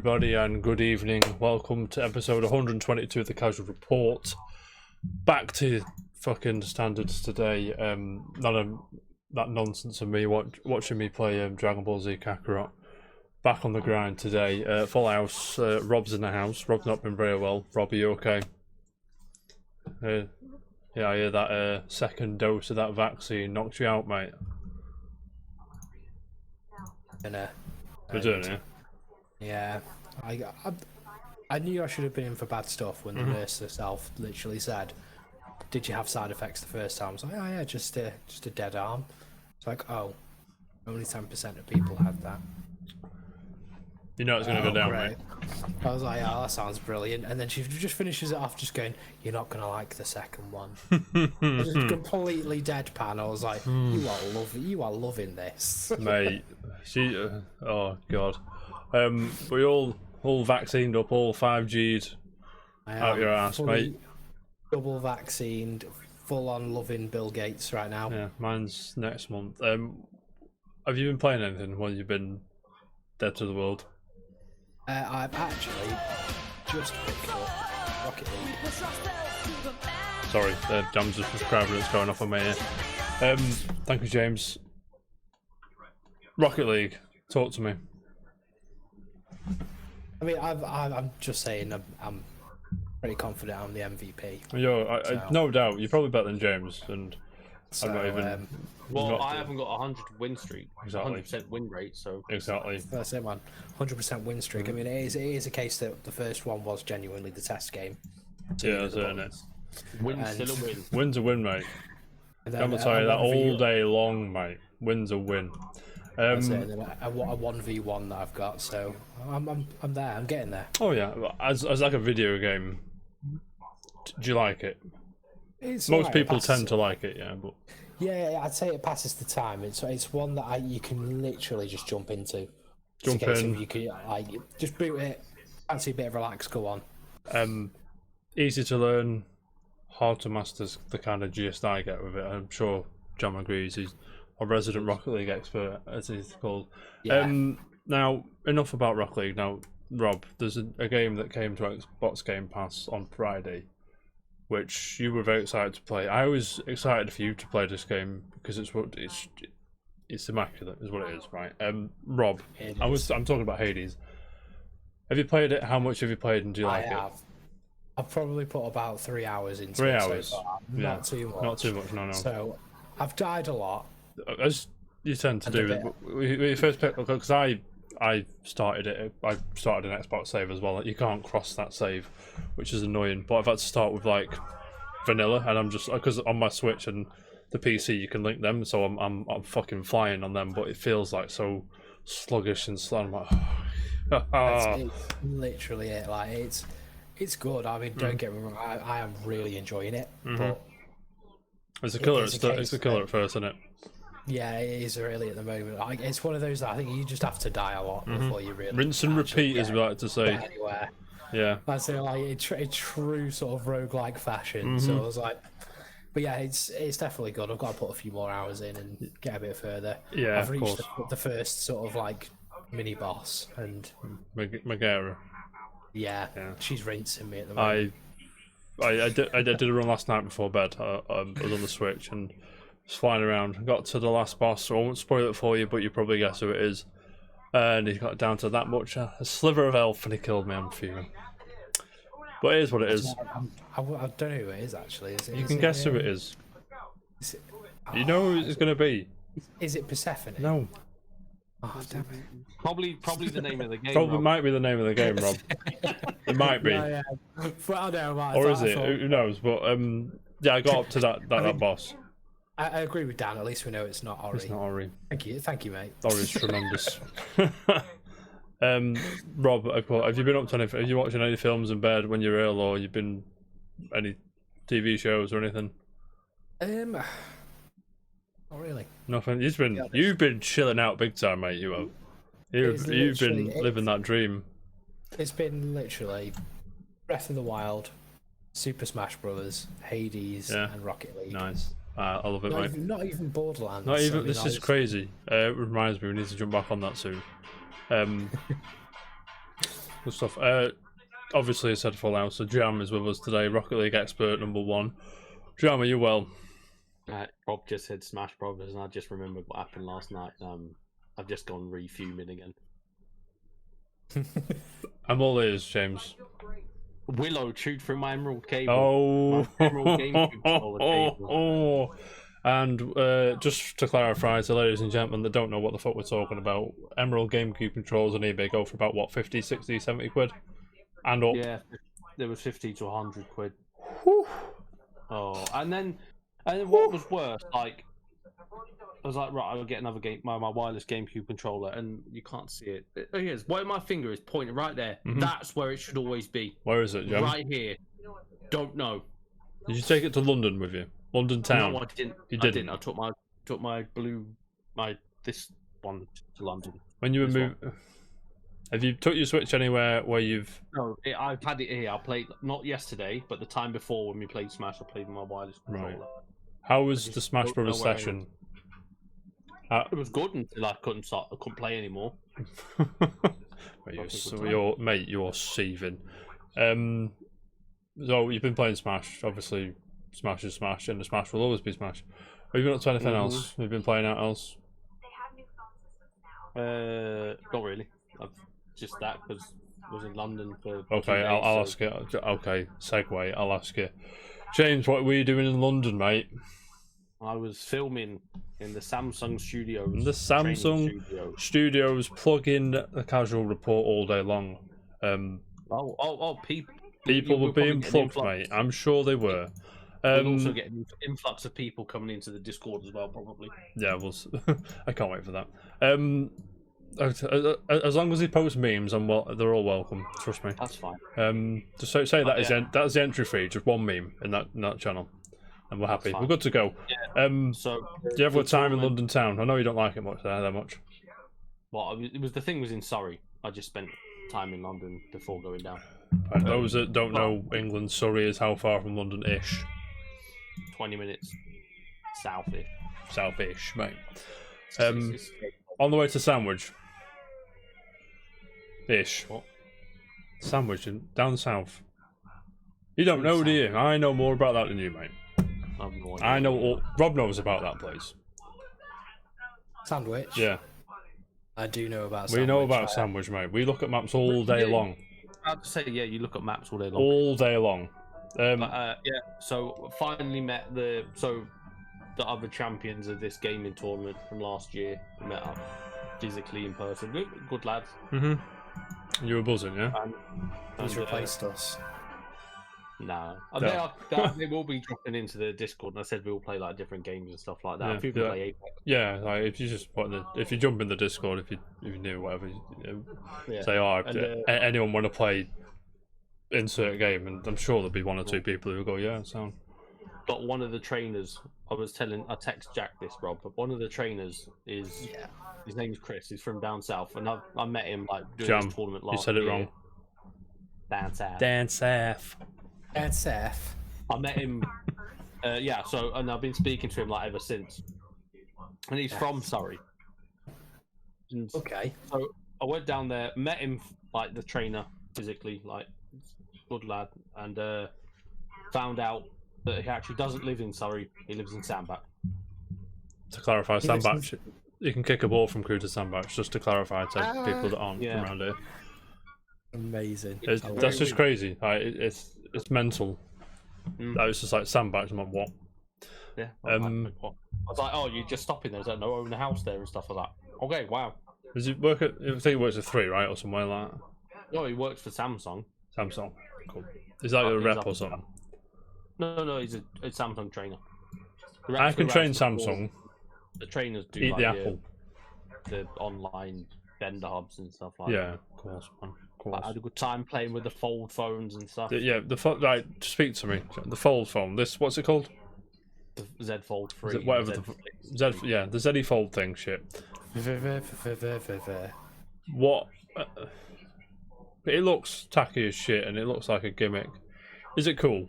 everybody, and good evening. Welcome to episode 122 of the Casual Report. Back to fucking standards today. None of that nonsense of me watching me play Dragon Ball Z Kakarot. Back on the grind today. Full house. Rob's in the house. Rob's not been very well. Rob, are you okay? Yeah, I hear that second dose of that vaccine knocked you out, mate. We're doing it. Yeah, I knew I should have been in for bad stuff when the nurse herself literally said, "Did you have side effects the first time?" I was like, "Oh yeah, just a dead arm." It's like, oh, only 10% of people had that. You know it's going to go down, great. mate. I was like, "Oh, that sounds brilliant," and then she just finishes it off, just going, "You're not going to like the second one." Just completely deadpan. I was like, "You are loving this, mate." She, oh god. We all vaccinated up, all 5G'd out your ass, mate. Double vaccinated, full on loving Bill Gates right now. Yeah, mine's next month. Have you been playing anything while you've been dead to the world? I've actually just picked up Rocket League. Sorry, the dam's just subscriber that's going off on my ear. Thank you, James. Rocket League, talk to me. I mean, I'm just saying, I'm pretty confident I'm the MVP. I no doubt you're probably better than James, and So, I'm not even. Well, I haven't got a 100 win streak, Exactly. 100% win rate, so Exactly. That's it, man. 100% win streak. I mean, it is a case that the first one was genuinely the test game. Yeah, that's it, isn't it? win's still a win. Win's a win, mate. And I'm gonna tell you that all day long, mate. Win's a win. That's it. And then a 1v1 that I've got, so I'm there. I'm getting there. Oh yeah, as like a video game, do you like it? It's Most alright, people it passes tend to like it, yeah. But yeah, I'd say it passes the time. It's one that you can literally just jump into. Jump It's a case in. of you can just boot it. Fancy a bit of relax. Go on. Easy to learn, hard to master the kind of gist I get with it. I'm sure John agrees. He's a resident Rocket League expert, as he's called. Yeah. Now, enough about Rocket League. Now, Rob, there's a game that came to Xbox Game Pass on Friday, which you were very excited to play. I was excited for you to play this game because it's immaculate, is what it is, right? Rob, I'm talking about Hades. Have you played it? How much have you played, and do you like it? I've probably put about 3 hours into 3 it hours. so far. Yeah. Not too much. Not too much. No. So I've died a lot. As you tend to do. We first picked because I started it. I started an Xbox save as well. You can't cross that save, which is annoying. But I've had to start with like vanilla, and I'm just because on my Switch and the PC you can link them, so I'm fucking flying on them. But it feels like so sluggish and slow. I'm like, It's literally it. Like it's good. I mean, don't get me wrong. I am really enjoying it. But it's a killer. It's a a killer at first, isn't it? yeah, it is really at the moment. It's one of those that I think you just have to die a lot before you really Rinse and repeat, as we like to say. get anywhere. Yeah. I'd say like a true sort of roguelike fashion. So I was like, but yeah, it's definitely good. I've got to put a few more hours in and get a bit further. Yeah, I've of reached course. the first sort of like mini boss, and Megara. yeah, she's rinsing me at the moment. I did a run last night before bed. I was on the Switch and was flying around. Got to the last boss, so I won't spoil it for you, but you probably guess who it is. And he got down to that much, a sliver of health, and he killed me. I'm fuming. But it is what it is. I don't know who it is actually. You can guess who it is. You know who it's going to be. Is it Persephone? No. Oh, damn it. probably the name of the game. Probably Rob. might be the name of the game, Rob. It might be. Yeah. But I don't know. Or is it? Who knows? But yeah, I got up to that boss. I agree with Dan. At least we know it's not Ori. It's not Ori. Thank you, mate. Ori's tremendous. Rob, have you been up to anything? Have you watching any films in bed when you're ill, or you've been any TV shows or anything? Not really. Nothing. You've been chilling out big time, mate. You have. You've been living that dream. It's been literally Breath of the Wild, Super Smash Bros, Hades, and Rocket League. Nice. I love it, mate. Not even Borderlands. Not even. This is crazy. It reminds me, we need to jump back on that soon. Good stuff. Obviously, I said full house, so Jam is with us today, Rocket League expert #1. Jam, are you well? Rob just said Smash Brothers, and I just remembered what happened last night. I've just gone refuming again. I'm all ears, James. Willow chewed through my emerald cable. Oh, My emerald GameCube controller cable. And just to clarify to ladies and gentlemen that don't know what the fuck we're talking about, Emerald GameCube controllers on eBay go for about what, 50, 60, 70 quid? And up. Yeah, there was 50 to 100 quid. Whew. Oh, and what was worse, like, I was like, right, I'll get another game, my wireless GameCube controller, and you can't see it. Oh, yes, where my finger is pointing right there. Mhm. That's where it should always be. Where is it, Jam? Right here. Don't know. Did you take it to London with you? London town? No, I didn't. You I didn't? didn't. I took this one to London. When you were This moving... Have you took your Switch anywhere where you've... No, I've had it here. I played, not yesterday, but the time before when we played Smash, I played with my wireless controller. Right. How was just the Smash don't Brothers know where it session? It was good until I couldn't play anymore. Mate, you're seething. So you've been playing Smash. Obviously, Smash is Smash, and the Smash will always be Smash. Have you been up to anything else? Have you been playing out else? Not really. I've just that because I was in London for. Okay, 2 days, I'll ask you. Okay, segue. I'll ask you, James. What were you doing in London, mate? I was filming in the Samsung studios. The Samsung studios, plug in the casual report all day long. People were being plugged, mate. I'm sure they were. We'll also get an influx of people coming into the Discord as well, probably. Yeah, I can't wait for that. As long as he posts memes, they're all welcome. Trust me. That's fine. Just say that's the entry fee, just one meme in that channel, and we're happy. We're good to go. Yeah. Do you have a time in London town? I know you don't like it much that much. Well, the thing was in Surrey. I just spent time in London before going down. And those that don't know England, Surrey is how far from London-ish? 20 minutes south-ish. South-ish, mate. On the way to Sandwich. Ish. What? Sandwich down south. You don't know, do you? I know more about that than you, mate. I know Rob knows about that place. Sandwich? Yeah. I do know about Sandwich. We know about Sandwich, mate. We look at maps all day long. I'd say, yeah, you look at maps all day long. All day long. So finally met the other champions of this gaming tournament from last year. We met up physically in person. Good lads. Mm-hmm. You were buzzing, yeah? He's replaced us. No. They will be dropping into the Discord, and I said we'll play like different games and stuff like that. Yeah, if you can play Apex. Yeah, like if you just if you jump in the Discord, if you knew whatever, say, anyone want to play insert game, and I'm sure there'll be one or two people who will go, yeah, sound. But one of the trainers, I text Jack this, Rob, but one of the trainers is, his name's Chris, he's from down south, and I met him like during this tournament last year. You said it wrong. Down south. Dan Saf. I met him, and I've been speaking to him like ever since. And he's from Surrey. Okay. So I went down there, met him, like the trainer, physically, like, good lad, and found out that he actually doesn't live in Surrey, he lives in Sandbach. To clarify, Sandbach, you can kick a ball from crew to Sandbach, just to clarify to people that aren't from around here. Amazing. That's just crazy. Like, it's mental. That was just like Sandbach. I'm like, what? Yeah. I was like, oh, you're just stopping there? Is that no own a house there and stuff like that? Okay, wow. Does he work at? I think he works at 3, right, or somewhere like that. No, he works for Samsung. Samsung. Cool. Is that a rep or something? No, he's a Samsung trainer. I can train Samsung. The trainers do eat like the apple. The online vendor hubs and stuff like that. Yeah, of course, man. I had a good time playing with the fold phones and stuff. Right, speak to me. The fold phone. What's it called? The Z Fold 3. Whatever the Z Fold thing. Shit. What? It looks tacky as shit, and it looks like a gimmick. Is it cool?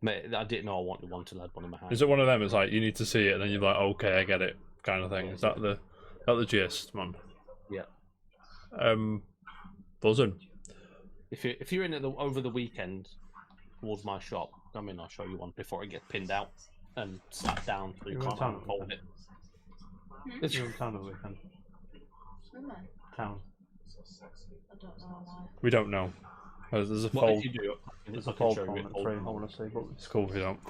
Mate, I didn't know I wanted one until I had one in my hand. Is it one of them? It's like you need to see it, and then you're like, okay, I get it, kind of thing. Is that the gist, man? Yeah. Buzzing. if you're in it over the weekend towards my shop, I mean, I'll show you one before it gets pinned out and slapped down so you You're in can't town unfold it. It's your town over the weekend. Town. I don't know why. We don't know. There's a What fold. if you do? There's I a can fold show you on it. the frame. I want to see, but it's cool if you don't.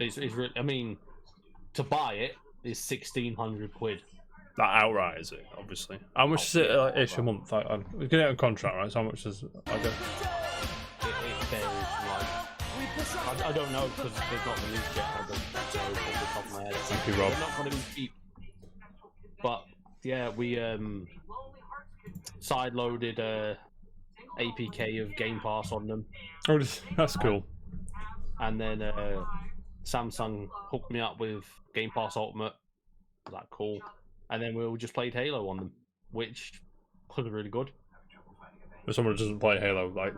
It's really, I mean, to buy it is 1,600 quid. That outright is it, obviously. How much is it like, ish a month? We get it on contract, right? So how much is I get? It varies. Like, I don't know because they've not released yet. I don't know off the top of my head. Thank you, Rob. They're not going to be cheap. But yeah, we side-loaded APK of Game Pass on them, Oh, that's cool. and then Samsung hooked me up with Game Pass Ultimate. That cool. And then we all just played Halo on them, which was really good. For someone who doesn't play Halo, like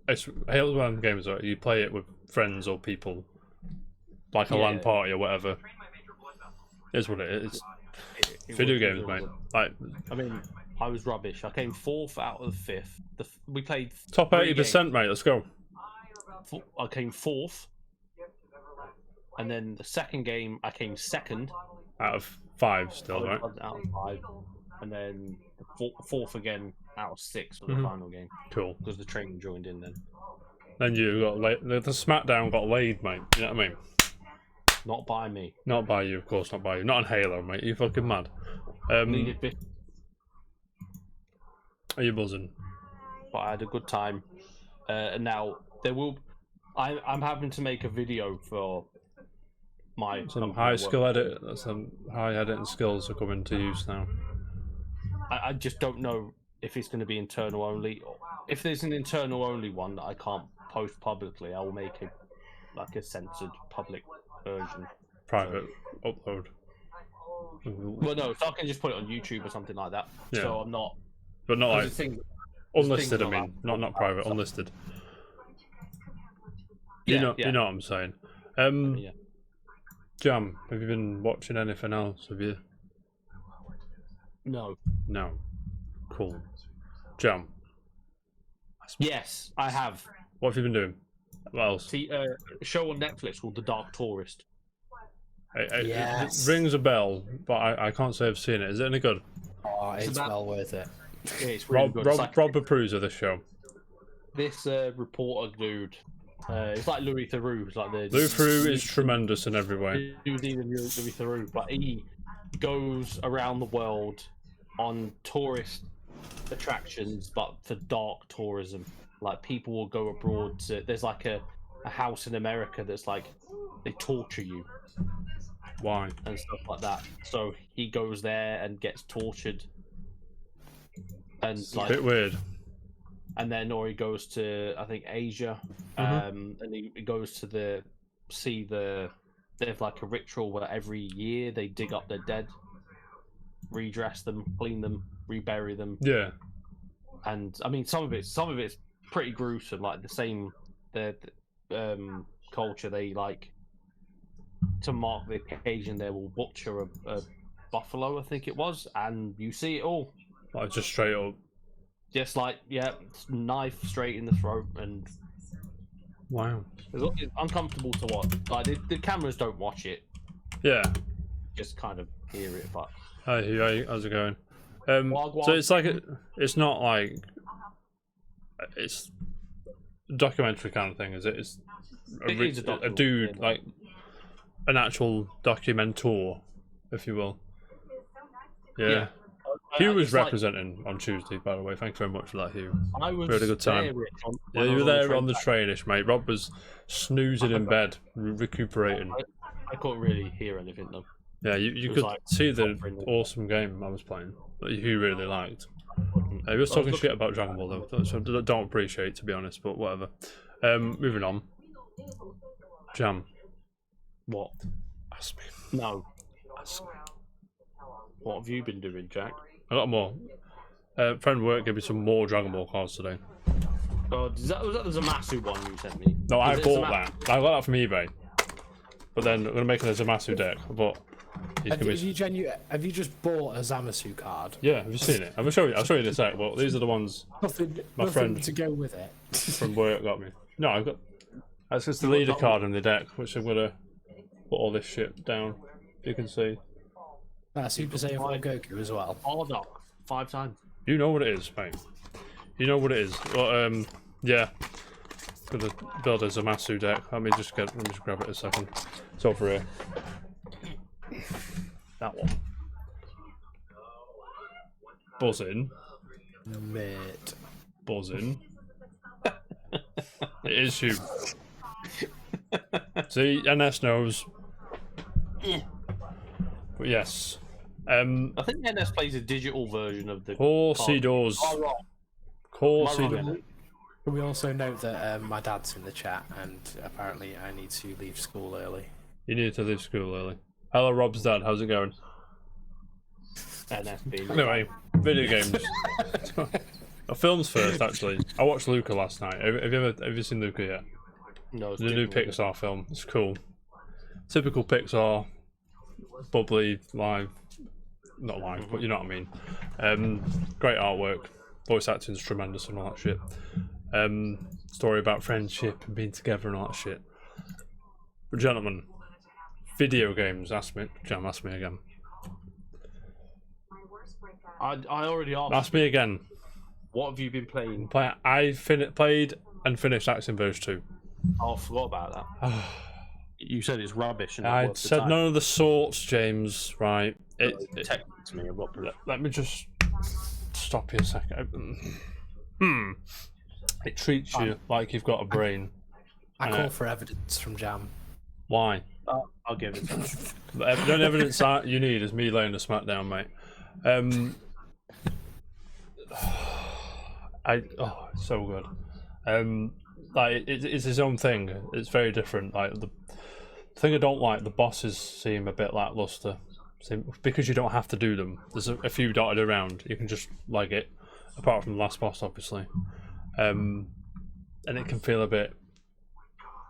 it's Halo's one of them games where you play it with friends or people, like a LAN party or whatever. It's what it is. It Video was games, really mate. good. Like I mean, I was rubbish. I came 4th out of the 5th. We played top 3 80%, mate. Let's go. games. I came 4th, and then the second game I came 2nd. Out of 5 still, I right? was out of 5, and then the 4th again out of 6 for the final game Cool. because the train joined in then. Then you got the SmackDown got laid, mate. You know what I mean? Not by me. Not by you, of course, not by you. Not on Halo, mate. You fucking mad. Needed bit, Are you buzzing? but I had a good time. And now there will. I'm having to make a video for my Some company high I work skill for. edit, some high editing skills are coming to use now. I just don't know if it's going to be internal only. If there's an internal only one that I can't post publicly, I will make a censored public version. Private upload. Well, no, so I can just put it on YouTube or something like that. Yeah. So I'm not. But not like the thing, unlisted. I things mean, like not private, unlisted. Yeah, you know yeah. you know what I'm saying. Yeah. Jam, have you been watching anything else? Have you? No. No. Cool. Jam, Yes, I have. what have you been doing? What else? See, a show on Netflix called The Dark Tourist. Yes. It rings a bell, but I can't say I've seen it. Is it any good? Oh, it's about- well worth it. Yeah, it's really good. It's like Rob approves of this show. this reporter dude. It's like Louis Theroux. It's like the Lou Theroux is tremendous in every way. New Zealand Louis Theroux, but he goes around the world on tourist attractions, but for dark tourism. Like people will go abroad to. There's like a house in America that's like they torture you Why? and stuff like that. So he goes there and gets tortured, and like, Bit weird. and then or he goes to I think Asia, and he goes to they have like a ritual where every year they dig up their dead, redress them, clean them, rebury them, Yeah. and I mean some of it's pretty gruesome. Like the culture, they like to mark the occasion they will butcher a buffalo, I think it was, and you see it all. Like just straight up. Just like, yeah, knife straight in the throat, and Wow. it's uncomfortable to watch. Like the cameras don't watch it, Yeah. just kind of hear it. But Hi, how's it going? Wagwan. So it's like it's not like it's a documentary kind of thing, is it? It's It is a a documentary, dude, yeah. like an actual documentor, if you will. Yeah. Hugh was it's like- representing on Tuesday, by the way. Thank you very much for that, Hugh. I was we had a good time. there Yeah, when I you was were there on the back. trainish, mate. Rob was snoozing in bed, recuperating. I couldn't really hear anything though. Yeah, you It was could like see the offering- awesome game I was playing that Hugh really liked. He was talking shit about Dragon Ball though, which I don't appreciate, to be honest, but whatever. Moving on. Jam. What? Ask me. No. Ask me. What have you been doing, Jack? I got more. Friend work gave me some more Dragon Ball cards today. Oh, was that the Zamasu one you sent me? No, I Is it bought Zamasu? that. I got that from eBay. But then I'm going to make a Zamasu deck. But He's Have, gonna have be... have you just bought a Zamasu card? Yeah, have you seen it? I'll show you in a sec, but these are the ones Nothing, My nothing friend- to go with it. from work got me. No, I've got... That's just the leader card in the deck, which I'm gonna put all this shit down, if you can see. Super Saiyan 4 Goku as well. Bardock 5 times. You know what it is, mate. You know what it is. Well, yeah. Gonna build a Zamasu deck. Let me just grab it a second. It's over here. That one. Buzzing. Mate. Buzzing. It is you. See, NS knows. But yes. I think NS plays a digital version of the Horsey card. does. Am I wrong? Horsey Am I wrong? does. Can we also note that my dad's in the chat, and apparently I need to leave school early. You need to leave school early. Hello, Rob's dad. How's it going? NS being Anyway, video games. Films first, actually. I watched Luca last night. Have you seen Luca yet? no, it's The new different. Pixar film. It's cool. Typical Pixar, bubbly, live. Not live, but you know what I mean. Great artwork. Voice acting's tremendous and all that shit. Story about friendship and being together and all that shit. But gentlemen, video games. Ask me again. I already asked. Ask me again. What have you been playing? I played and finished Action Verge 2. Oh, I forgot about that. You said it's rubbish. And not I worth the said time. none of the sorts, James. Right. Text it to me. I've got proof. Let me just stop you a second. It treats you like you've got a brain. I call for evidence from Jam. Why? I'll give it to you. The only evidence that you need is me laying the smack down, mate. It's so good. Like it's his own thing. It's very different. Like the thing I don't like, the bosses seem a bit lackluster. Because you don't have to do them. There's a few dotted around. You can just leg it. Apart from the last boss, obviously. And it can feel a bit.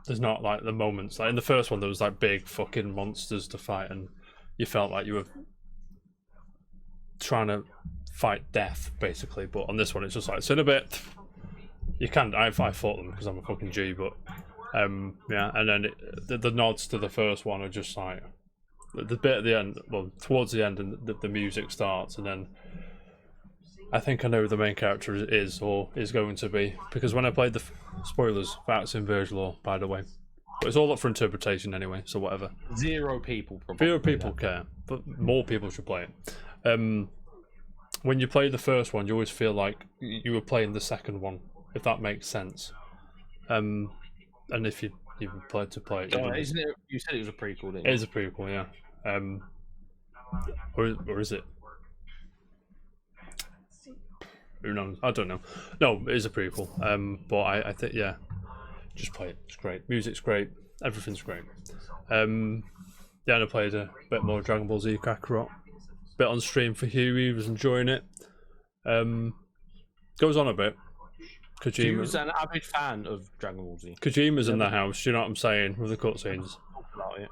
There's not like the moments. Like in the first one, there was like big fucking monsters to fight, and you felt like you were trying to fight death, basically. But on this one, it's just like, it's in a bit. You can. I fought them because I'm a fucking G, but yeah. And then the nods to the first one are just like the bit at the end. Well, towards the end, and the music starts, and then I think I know who the main character is or is going to be, because when I played the spoilers, that's in Verge Law, by the way. But it's all up for interpretation anyway, so whatever. 0 people probably. Fewer people care, but more people should play it. When you play the first one, you always feel like you were playing the second one, if that makes sense. And if you played to play it, Oh, isn't it? You said it was a prequel, didn't you? it is a prequel, yeah. Or is it? Who knows? I don't know. No, it is a prequel. But I think, yeah, just play it. It's great. Music's great. Everything's great. Yeah, I played a bit more Dragon Ball Z Kakarot. Bit on stream for Huey. He was enjoying it. Goes on a bit. He was an avid fan of Dragon Ball Z. Kojima's in the house. You know what I'm saying with the cutscenes. About it.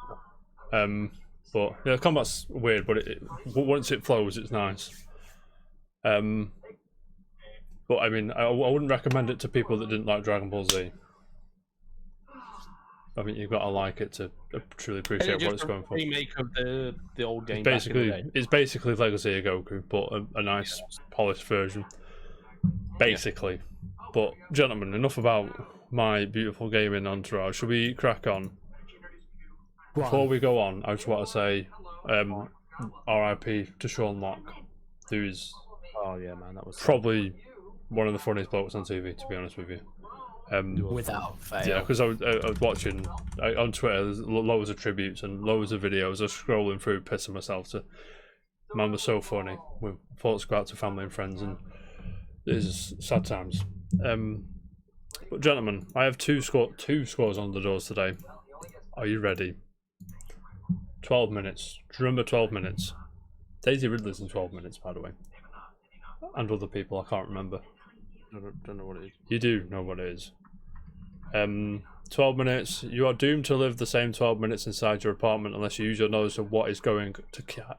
But yeah, combat's weird, but once it flows, it's nice. But I mean, I wouldn't recommend it to people that didn't like Dragon Ball Z. I mean, you've got to like it to truly appreciate what it's going for. Remake of the old game. It's basically Legacy of Goku, but a nice polished version. Basically. But gentlemen, enough about my beautiful gaming entourage. Should we crack on? Before we go on, I just want to say, R.I.P. to Sean Locke, who's Oh yeah, man, that was probably one of the funniest blokes on TV, to be honest with you. Without fail. Yeah, because I was watching on Twitter. There's loads of tributes and loads of videos. I was scrolling through, pissing myself. Man was so funny. We thoughts go out to family and friends, and it's sad times. But gentlemen, I have two scores on the doors today. Are you ready? 12 minutes. Do you remember 12 minutes? Daisy Ridley's in 12 minutes, by the way. And other people, I can't remember. I don't know what it is. You do know what it is. 12 minutes. You are doomed to live the same 12 minutes inside your apartment unless you use your knowledge of what is going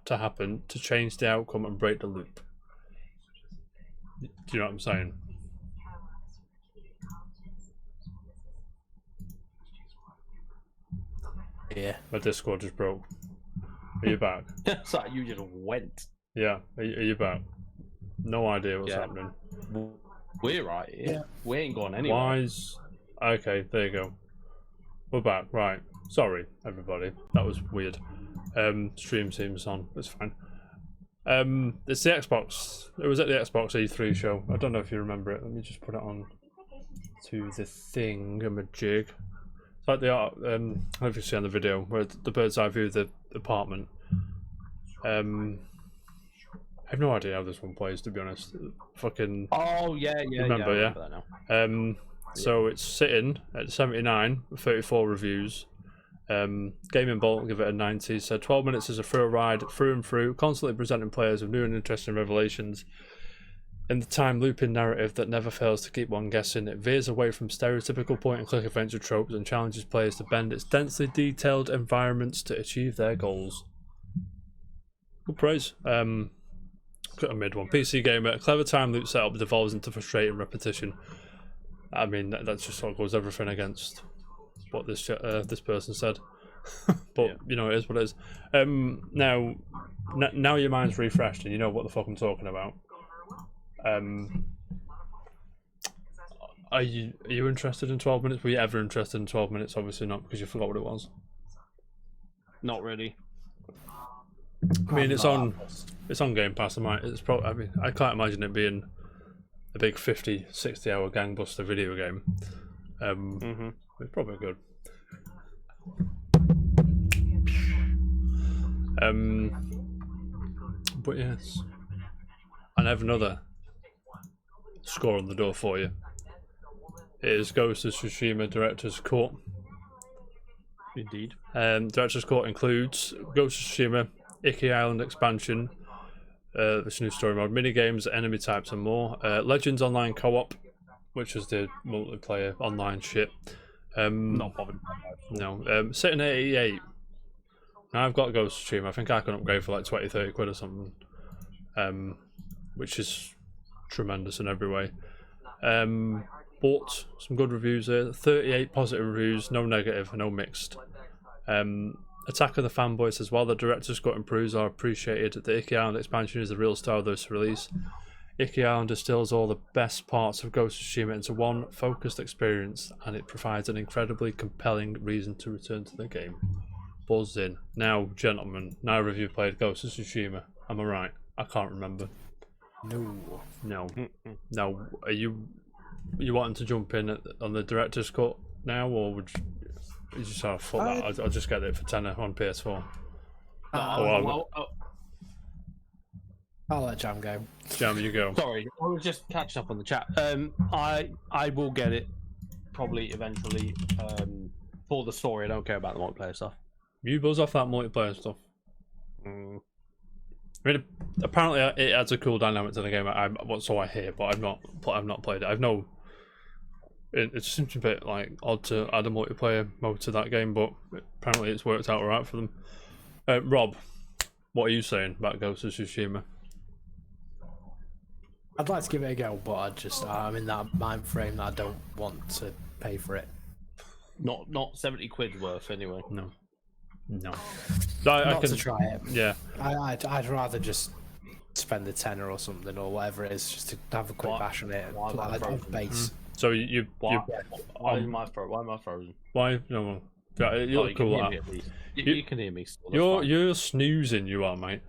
to happen to change the outcome and break the loop. Do you know what I'm saying? Yeah. My Discord just broke. Are you back? It's like you just went. Yeah. Are you back? No idea what's Yeah. happening. We're right here. Yeah. We ain't gone anywhere. Why is... Okay, there you go. We're back. Right. Sorry, everybody. That was weird. Stream seems on. It's fine. It's the Xbox. It was at the Xbox E3 show. I don't know if you remember it. Let me just put it on to the thingamajig. It's like the art. I don't know if you see on the video where the bird's eye view of the apartment. I have no idea how this one plays, to be honest. Fucking. Oh yeah. Remember, I yeah. remember that now. So it's sitting at 79, 34 reviews. Gaming Bolt give it a 90. Said 12 minutes is a thrill ride through and through, constantly presenting players with new and interesting revelations. In the time looping narrative that never fails to keep one guessing, it veers away from stereotypical point and click adventure tropes and challenges players to bend its densely detailed environments to achieve their goals. Good praise. Got a mid one. PC gamer, a clever time loop setup devolves into frustrating repetition. I mean, that's just what goes everything against what this person said. But Yeah. you know, it is what it is. Now your mind's refreshed and you know what the fuck I'm talking about. Are you interested in 12 minutes? Were you ever interested in 12 minutes? Obviously not, because you forgot what it was. Not really. I mean, it's on Game Pass. I can't imagine it being a big 50, 60 hour gangbuster video game. It's probably good. But yes, and I have another score on the door for you. It is Ghost of Tsushima Director's Cut. Indeed. Director's Cut includes Ghost of Tsushima, Iki Island expansion, this new story mode, minigames, enemy types, and more. Legends Online Co-op, which is the multiplayer online shit. Not bothered. No, sitting at 88. Now I've got Ghost of Tsushima. I think I can upgrade for like 20, 30 quid or something, which is tremendous in every way. But some good reviews there. 38 positive reviews, no negative, no mixed. Attack of the Fanboys as well. The director's cut improves are appreciated. The Iki Island expansion is the real star of this release. Iki Island distills all the best parts of Ghost of Tsushima into one focused experience, and it provides an incredibly compelling reason to return to the game. Buzz in. Now, gentlemen, neither of you played Ghost of Tsushima. Am I right? I can't remember. No. Are you wanting to jump in on the director's cut now, or would you just sort of fuck that? I'll just get it for tenner on PS4. I'll let Jam go. Jam, you go. Sorry, I was just catching up on the chat. I will get it probably eventually. For the story, I don't care about the multiplayer stuff. You buzz off that multiplayer stuff. I mean, apparently it adds a cool dynamic to the game. So I hear, but I've not played it. It seems a bit like odd to add a multiplayer mode to that game, but apparently it's worked out alright for them. Rob, what are you saying about Ghost of Tsushima? I'd like to give it a go, but I'm in that mind frame that I don't want to pay for it. Not 70 quid worth anyway. No. Not to try it. Yeah. I'd rather just spend the tenner or something or whatever it is just to have a quick bash on it. Like on base. So you Why am I frozen? why no? Yeah, you're cool can at hear that. me at least. You can hear me. Still, that's fine. You're snoozing. You are, mate.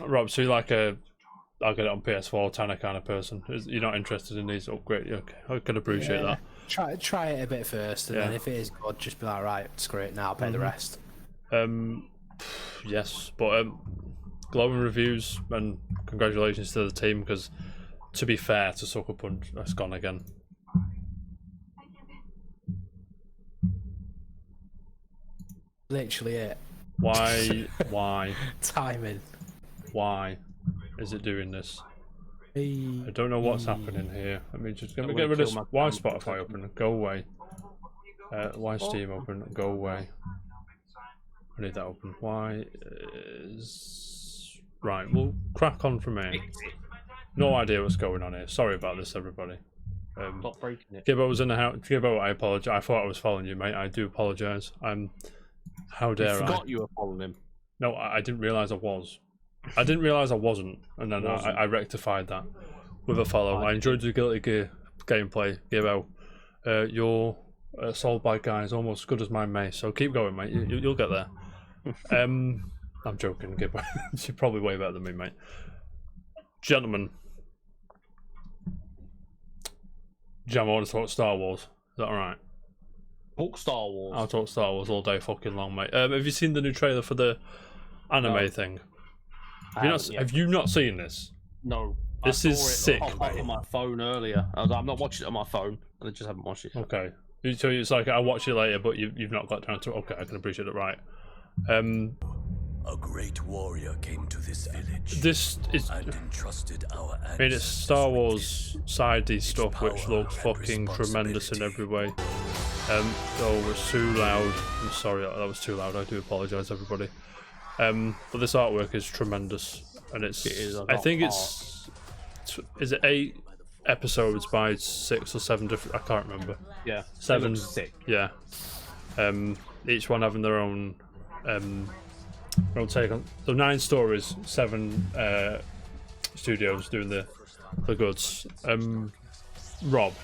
Rob, so you're like I'll get it on PS4 tenner kind of person. You're not interested in these upgrades. Okay, I can appreciate that. Try it a bit first, and then if it is good, just be like, right, screw it now, pay the rest. Yes, but glowing reviews and congratulations to the team, because to be fair to Sucker Punch, that's gone again. Literally it. Why Timing. why is it doing this? I don't know what's happening here. Let me get rid of why Spotify open. Go away. Why is Steam open? Go away. I need that open. Why is... Right, we'll crack on from here. No idea what's going on here. Sorry about this, everybody. Stop breaking it. Gibbo was in the house. Gibbo, I apologise. I thought I was following you, mate. I do apologise. How dare I? Forgot you were following him. No, I didn't realise I was. I didn't realise I wasn't, and then I rectified that with a follow. I enjoyed the Guilty Gear gameplay, Gibbo. Your Soul Bite guy is almost as good as mine, mate. So keep going, mate. You'll get there. I'm joking, Gibbo. You're probably way better than me, mate. Gentlemen, Jam, I want to talk Star Wars. Is that alright? Talk Star Wars. I'll talk Star Wars all day fucking long, mate. Have you seen the new trailer for the anime thing? Have you not seen this? No. This is sick, off mate. on my phone earlier. I'm not watching it on my phone. I just haven't watched it. Okay. So it's like I'll watch it later, but you've not got time to. Okay, I can appreciate it. Right. A great warrior came to this village. This is. and entrusted our I mean, it's ancestors Star with Wars sidey stuff, which power looks and fucking tremendous in responsibility. every way. Oh, it was too loud. I'm sorry, that was too loud. I do apologise, everybody. But this artwork is tremendous, and it's. It is, I think it's. Is it 8 episodes by 6 or 7 different? I can't remember. Yeah. 7. It looks sick. Yeah. Each one having their own take on. So 9 stories, 7 studios doing the goods. Rob,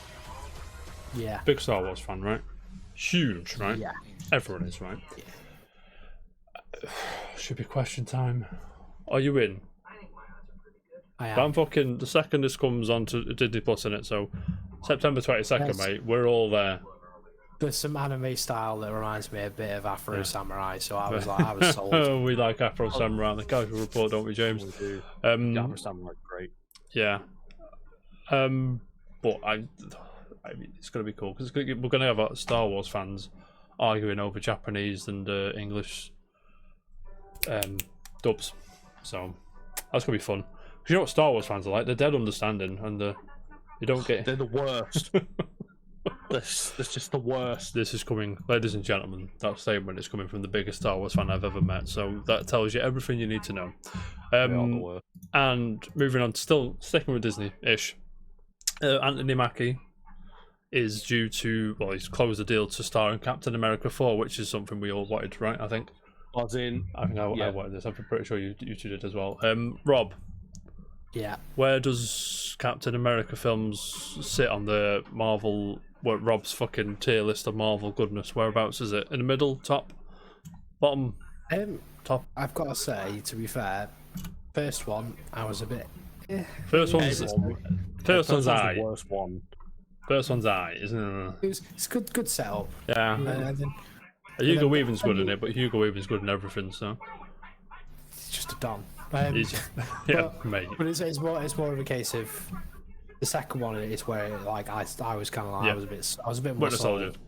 Yeah. big Star Wars fan, right? Huge, right? Yeah. Everyone is, right? Should be question time. Are you in? I am. I'm fucking. The second this comes onto Disney Plus in it, so September 22nd, Yes. mate. We're all there. There's some anime style that reminds me a bit of Afro Samurai, so I was like, I was sold. We like Afro Samurai on the Casual Report, don't we, James? We do. Um, Yeah, I'm like great. Yeah. But I mean, it's gonna be cool because we're gonna have Star Wars fans arguing over Japanese and English dubs, so that's gonna be fun. 'Cause you know what Star Wars fans are like? They're dead understanding, and you don't get. They're the worst. That's just the worst. This is coming, ladies and gentlemen. That statement is coming from the biggest Star Wars fan I've ever met, so that tells you everything you need to know. They are the worst. And moving on, still sticking with Disney-ish, Anthony Mackie is due to, well, he's closed the deal to star in Captain America 4, which is something we all wanted, right? I think I wanted this. I'm pretty sure you two did as well. Rob, Yeah. where does Captain America films sit on the Marvel? What Rob's fucking tier list of Marvel goodness? Whereabouts is it? In the middle, top, bottom, top? I've got to say, to be fair, first one I was a bit. First one's First one's eye. the worst one. First one's eye, isn't it? It's good setup. Yeah. And then Hugo Weaving's good in it, but Hugo Weaving's good in everything, so it's just a don. he's yeah, but- mate. But it's more of a case of the second one is where like I was kind of like Yeah. I was a bit more Winter Soldier. sold.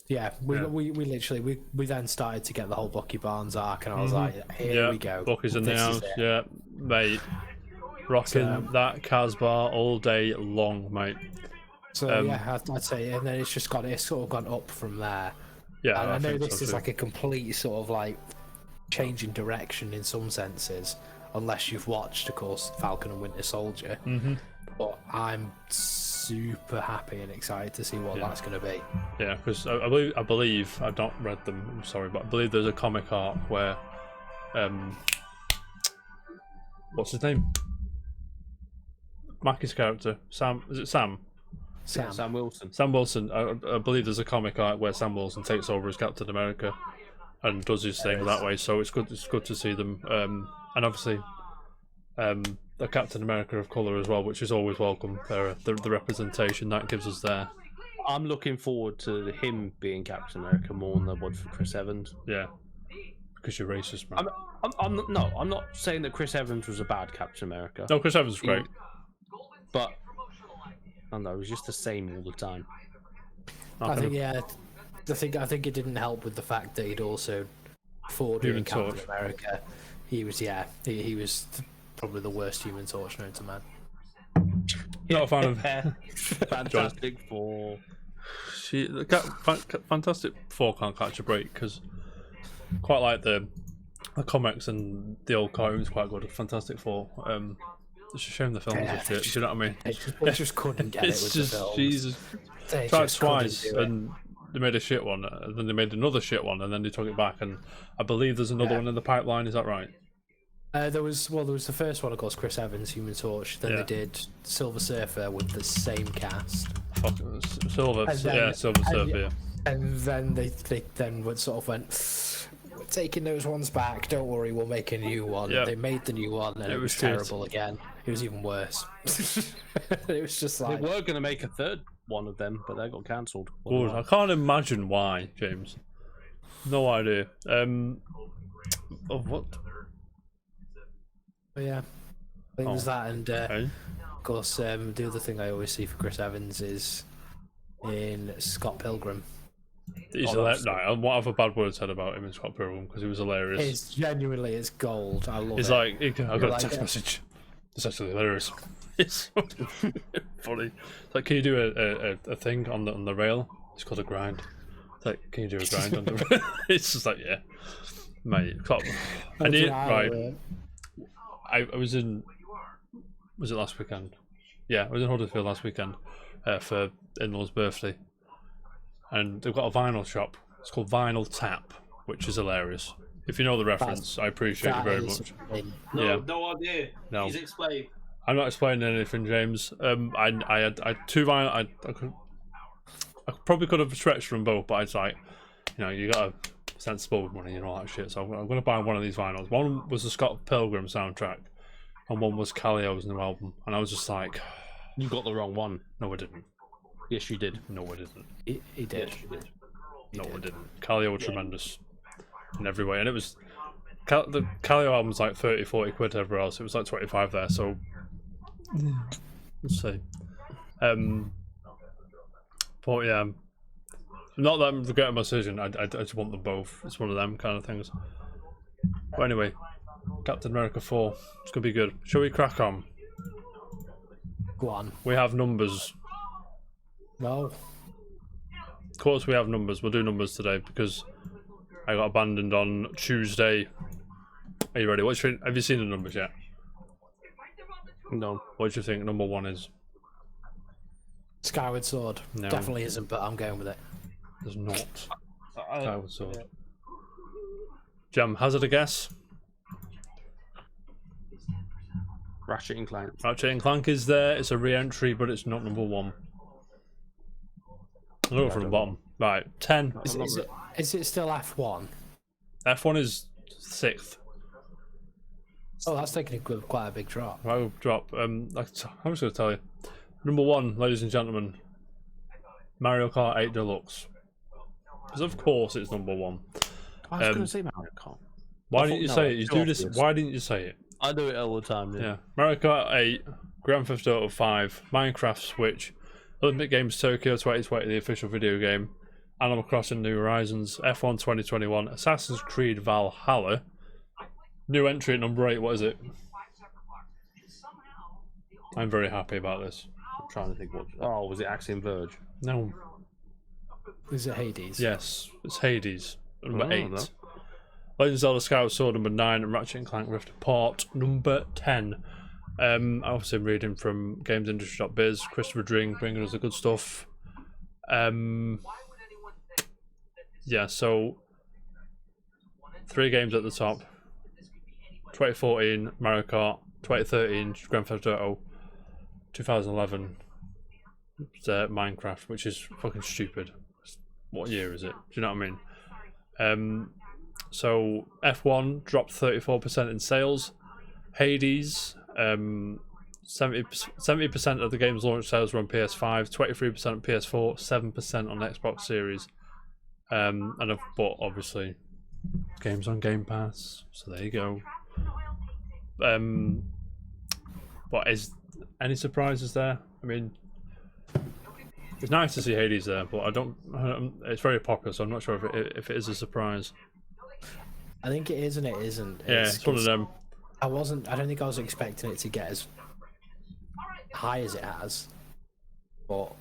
Yeah, we literally we then started to get the whole Bucky Barnes arc, and I was like, here we go. Bucky's in the This is house. it. Yeah, mate. Rocking So- that Casbah all day long, mate. So yeah, I'd say, and then it's sort of gone up from there. Yeah, And I know think this so is too. like a complete sort of like change in direction in some senses, unless you've watched, of course, Falcon and Winter Soldier. Mm-hmm. But I'm super happy and excited to see what that's going to be. Yeah, because I believe I've not read them. I'm sorry, but I believe there's a comic arc where, what's his name? Mackie's character, Sam. Is it Sam? Sam Wilson. Sam Wilson. I believe there's a comic arc where Sam Wilson takes over as Captain America and does his thing that way. So it's good. It's good to see them. And obviously, a Captain America of color as well, which is always welcome. The representation that gives us there. I'm looking forward to him being Captain America more than I would for Chris Evans. Yeah, because you're racist, man. I'm not saying that Chris Evans was a bad Captain America. No, Chris Evans is great. But I don't know, it was just the same all the time. I think I think it didn't help with the fact that he'd also before doing Human Captain Torch. America, he was probably the worst Human Torch known to man. Not a fan of. Fantastic Four. Fantastic Four can't catch a break because quite like the comics and the old cartoons quite good. Fantastic Four. It's a shame the films are shit. Do you know what I mean? They just couldn't get it It's with just the films. Jesus. They Tried just couldn't twice do it. and they made a shit one, and then they made another shit one, and then they took it back. And I believe there's another one in the pipeline. Is that right? There was the first one, of course, Chris Evans, Human Torch. Then they did Silver Surfer with the same cast. Silver, And then- yeah, Silver and Surfer. yeah. Yeah. And then they then would sort of went, we're taking those ones back. Don't worry, we'll make a new one. Yep. They made the new one, and it was shit. terrible again. It was even worse. It was just They like, were going to make a third one of them, but they got cancelled. Good. I can't imagine why, James. No idea. Of what? but yeah, I think it was that, and Okay. of course, the other thing I always see for Chris Evans is in Scott Pilgrim. He's Oh, hilarious. that's- No, what have a bad word said about him in Scott Pilgrim because he was hilarious. It's genuinely, it's gold. I love It's it. like I got a like text it. message. It's actually hilarious. It's so funny. It's like, can you do a thing on the rail? It's called a grind. It's like, can you do a grind on the rail? It's just like, yeah, mate. I need right. I was in. Was it last weekend? Yeah, I was in Huddersfield last weekend for in-law's birthday, and they've got a vinyl shop. It's called Vinyl Tap, which is hilarious. If you know the reference, I appreciate it very much. Yeah. No idea. No. Please explain. I'm not explaining anything, James. I had two vinyl. I probably could have stretched from both, but it's like, you know, you got to sensible with money and all that shit. So I'm going to buy one of these vinyls. One was the Scott Pilgrim soundtrack, and one was Callio's new album. And I was just like, You got the wrong one. no, I didn't. Yes, you did. No, I didn't. He did. Yes, you did. No, I didn't. Callio were tremendous in every way, and it was the Callio album's like 30-40 quid everywhere else. It was like 25 there. So let's see. But yeah, not that I'm regretting my decision. I just want them both. It's one of them kind of things. But anyway, Captain America 4. It's gonna be good. Shall we crack on? Go on. We have numbers. No. Of course, we have numbers. We'll do numbers today because I got abandoned on Tuesday. Are you ready? Have you seen the numbers yet? No. What do you think number one is? Skyward Sword. No. Definitely isn't, but I'm going with it. There's not. I Skyward Sword. Jam, hazard a guess? Ratchet and Clank. Ratchet and Clank is there. It's a re-entry, but it's not number one. I'll go from the bottom. Right, 10. Is it still F1? F1 is 6th. Oh, that's taking quite a big drop. Right, drop. I'm just going to tell you. Number one, ladies and gentlemen, Mario Kart 8 Deluxe. Because of course it's number one. I was going to say Mario Kart. Why I didn't you thought- say no, it? You it's do this. obvious. Why didn't you say it? I do it all the time. Yeah. Mario Kart 8, Grand Theft Auto 5, Minecraft Switch, Olympic Games Tokyo 2020, the official video game, Animal Crossing New Horizons, F1 2021, Assassin's Creed Valhalla, new entry at number 8. What is it? I'm very happy about this. I'm trying to think what. Oh, was it Axiom Verge? No. Is it Hades? Yes, it's Hades, number Oh, 8. no. Legend of Zelda Skyward Sword, number 9, and Ratchet and Clank Rift Apart, number 10. Obviously, I'm reading from gamesindustry.biz, Christopher Dring bringing us the good stuff. Yeah, so 3 games at the top. 2014, Mario Kart. 2013, Grand Theft Auto. 2011, Minecraft, which is fucking stupid. What year is it? Do you know what I mean? So F1 dropped 34% in sales. Hades, 70% of the game's launch sales were on PS5, 23% on PS4, 7% on Xbox Series. And I've bought obviously games on Game Pass, so there you go. But is any surprises there? I mean, it's nice to see Hades there, but I don't. It's very popular, so I'm not sure if it is a surprise. I think it is and it isn't. Yeah, it's one of them. I don't think I was expecting it to get as high as it has, but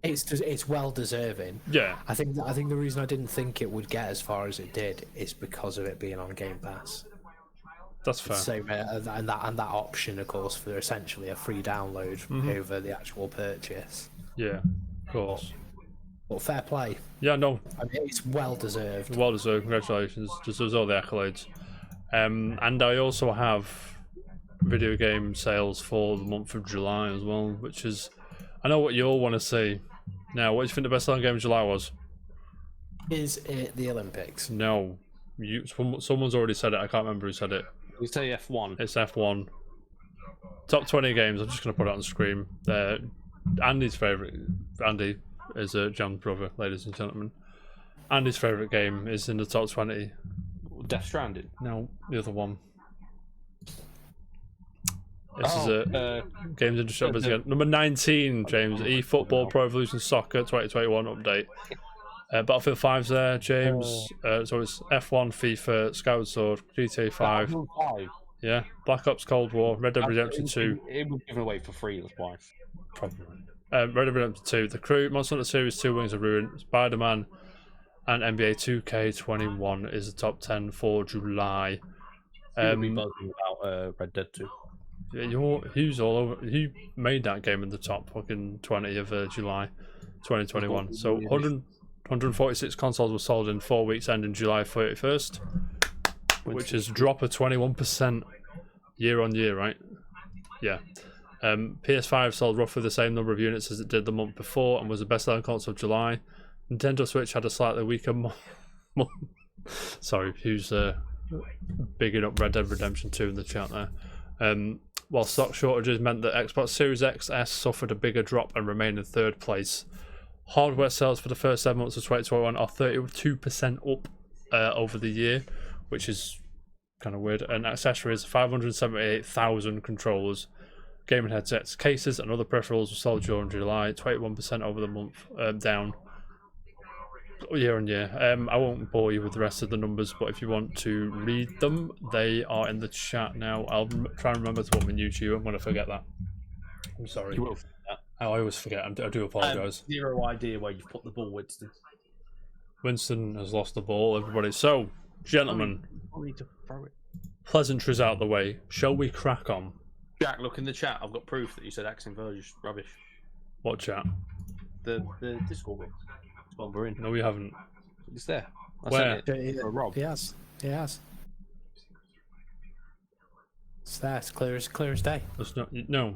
It's well deserving. Yeah, I think the reason I didn't think it would get as far as it did is because of it being on Game Pass. that's fair. So and that option, of course, for essentially a free download over the actual purchase. Yeah, of course. But fair play. Yeah, no, I mean, it's well deserved. well deserved. Congratulations. Deserves all the accolades. And I also have video game sales for the month of July as well, which is, I know what you all want to see. Now, what do you think the best-selling game of July was? Is it the Olympics? No, someone's already said it. I can't remember who said it. We say F1. It's F1. Top 20 games. I'm just going to put it on the screen. Andy's favourite. Andy is John's brother, ladies and gentlemen. Andy's favourite game is in the top 20. Death Stranding. No, the other one. This is a games industry again. Number 19, James. eFootball Pro Evolution Soccer 2021 update. Battlefield 5's there, James. So it's F1, FIFA, Skyward Sword, GTA 5. Yeah, Black Ops Cold War, Red Dead Redemption 2. It was given away for free, that's why. Probably. Red Dead Redemption 2, The Crew, Monster Hunter Series 2, Wings of Ruin, Spider-Man, and NBA 2K21 is the top 10 for July. Buzzing about Red Dead 2. Yeah, Hugh's all over. Hugh made that game in the top fucking 20 of July 2021. So 146 consoles were sold in 4 weeks ending July 31st, which is a drop of 21% year on year, right? Yeah. PS5 sold roughly the same number of units as it did the month before and was the best-selling console of July. Nintendo Switch had a slightly weaker Sorry, Hugh's bigging up Red Dead Redemption 2 in the chat there. While stock shortages meant that Xbox Series XS suffered a bigger drop and remained in third place. Hardware sales for the first 7 months of 2021 are 32% up over the year, which is kind of weird. And accessories, 578,000 controllers, gaming headsets, cases, and other peripherals were sold during July, 21% over the month, down year on year. I won't bore you with the rest of the numbers, but if you want to read them, they are in the chat now. I'll try and remember to put them in YouTube. I'm going to forget that. I'm sorry. You will forget that. I always forget. I do apologise. Zero idea where you've put the ball, Winston. Winston has lost the ball, everybody. So, gentlemen, I need to throw it. pleasantries out of the way. Shall we crack on? Jack, look in the chat. I've got proof that you said accent verge rubbish. What chat? The Discord room. It's one we're in. No, we haven't. It's there. I Where? sent it for Rob. He has. It's there. It's clear as day. That's not. No.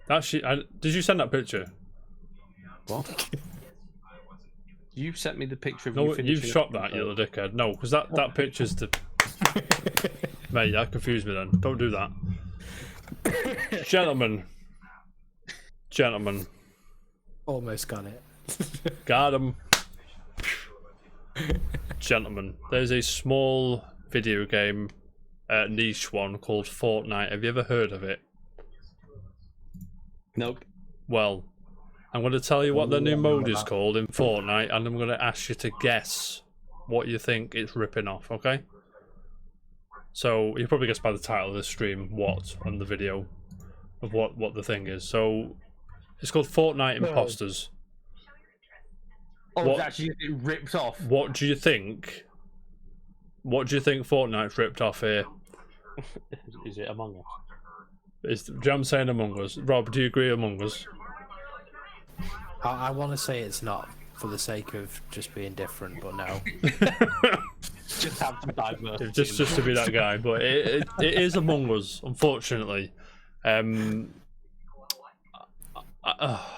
Actually, did you send that picture? What? You sent me the picture of No, you you've finishing shot up that, the you little dickhead. No, because that picture's the. Mate, that confused me then. Don't do that. Gentlemen. Almost got it. Got him. Gentlemen, there's a small video game, niche one called Fortnite. Have you ever heard of it? Nope. Well, I'm going to tell you what the new mode is called in Fortnite, and I'm going to ask you to guess what you think it's ripping off, okay? So, you probably guess by the title of the stream what on the video of what the thing is. So, it's called Fortnite Imposters. Oh, What- it's actually getting ripped off. What do you think? What do you think Fortnite's ripped off here? Is it Among Us? Is Jam saying Among Us? Rob, do you agree Among Us? I want to say it's not for the sake of just being different, but no. Just have some diversity. Just to be that guy, but it is Among Us, unfortunately. I don't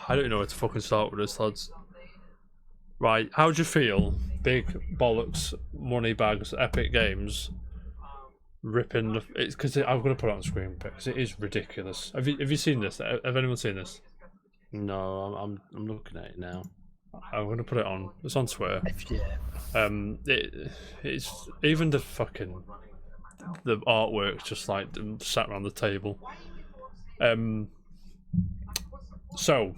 even know where to fucking start with this, lads. Right, how do you feel? Big bollocks, money bags, Epic Games, ripping the. It's because I'm gonna put it on screen because it is ridiculous. Have you seen this? Have anyone seen this? No, I'm looking at it now. I'm gonna put it on. It's on Twitter. Yeah. It's even the artwork's just like sat around the table. So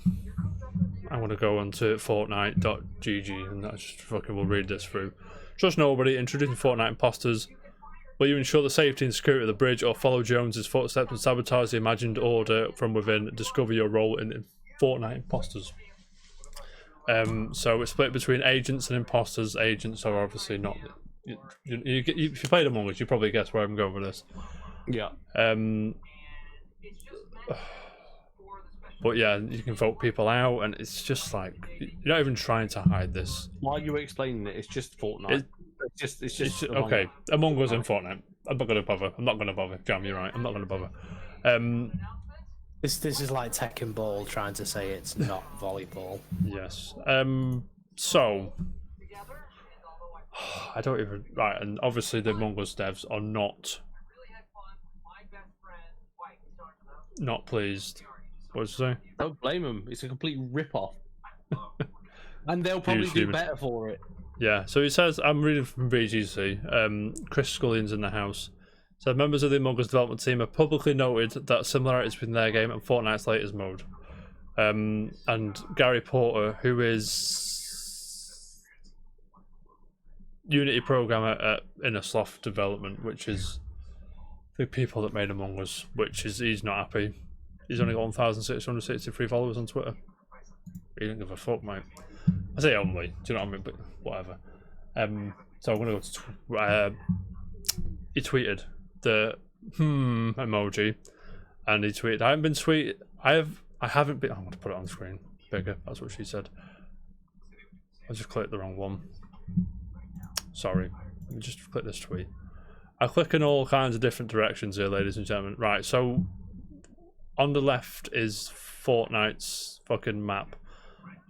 I'm gonna go on to Fortnite.gg and that's just fucking we'll read this through. Trust nobody. Introducing Fortnite Imposters. Will you ensure the safety and security of the bridge, or follow Jones's footsteps and sabotage the imagined order from within? Discover your role in Fortnite imposters. So it's split between agents and imposters. Agents are obviously not. If you played Among Us, you probably guess where I'm going with this. Yeah. But yeah, you can vote people out, and it's just like you're not even trying to hide this. While you were explaining it, it's just Fortnite. It's just Okay. Among Us and Fortnite. I'm not gonna bother. Jam, you're right. I'm not gonna bother. This is like Tekken Ball trying to say it's not volleyball. Yes. So I don't even right, and obviously the Among Us devs are not pleased. What did you say? Don't blame them. It's a complete rip-off. And they'll probably do better for it. Yeah, so he says, I'm reading from BGC, Chris Scullion's in the house. So members of the Among Us development team have publicly noted that similarities between their game and Fortnite's latest mode. And Gary Porter, who is Unity programmer at Innersloth Development, which is the people that made Among Us, he's not happy. He's only got 1,663 followers on Twitter. He didn't give a fuck, mate. I say only, do you know what I mean? But whatever. So I'm gonna go to he tweeted the emoji, and he tweeted, I haven't been tweeted. I haven't been. I'm gonna put it on screen bigger. That's what she said. I just clicked the wrong one. Sorry. Let me just click this tweet. I click in all kinds of different directions here, ladies and gentlemen. Right, so on the left is Fortnite's fucking map.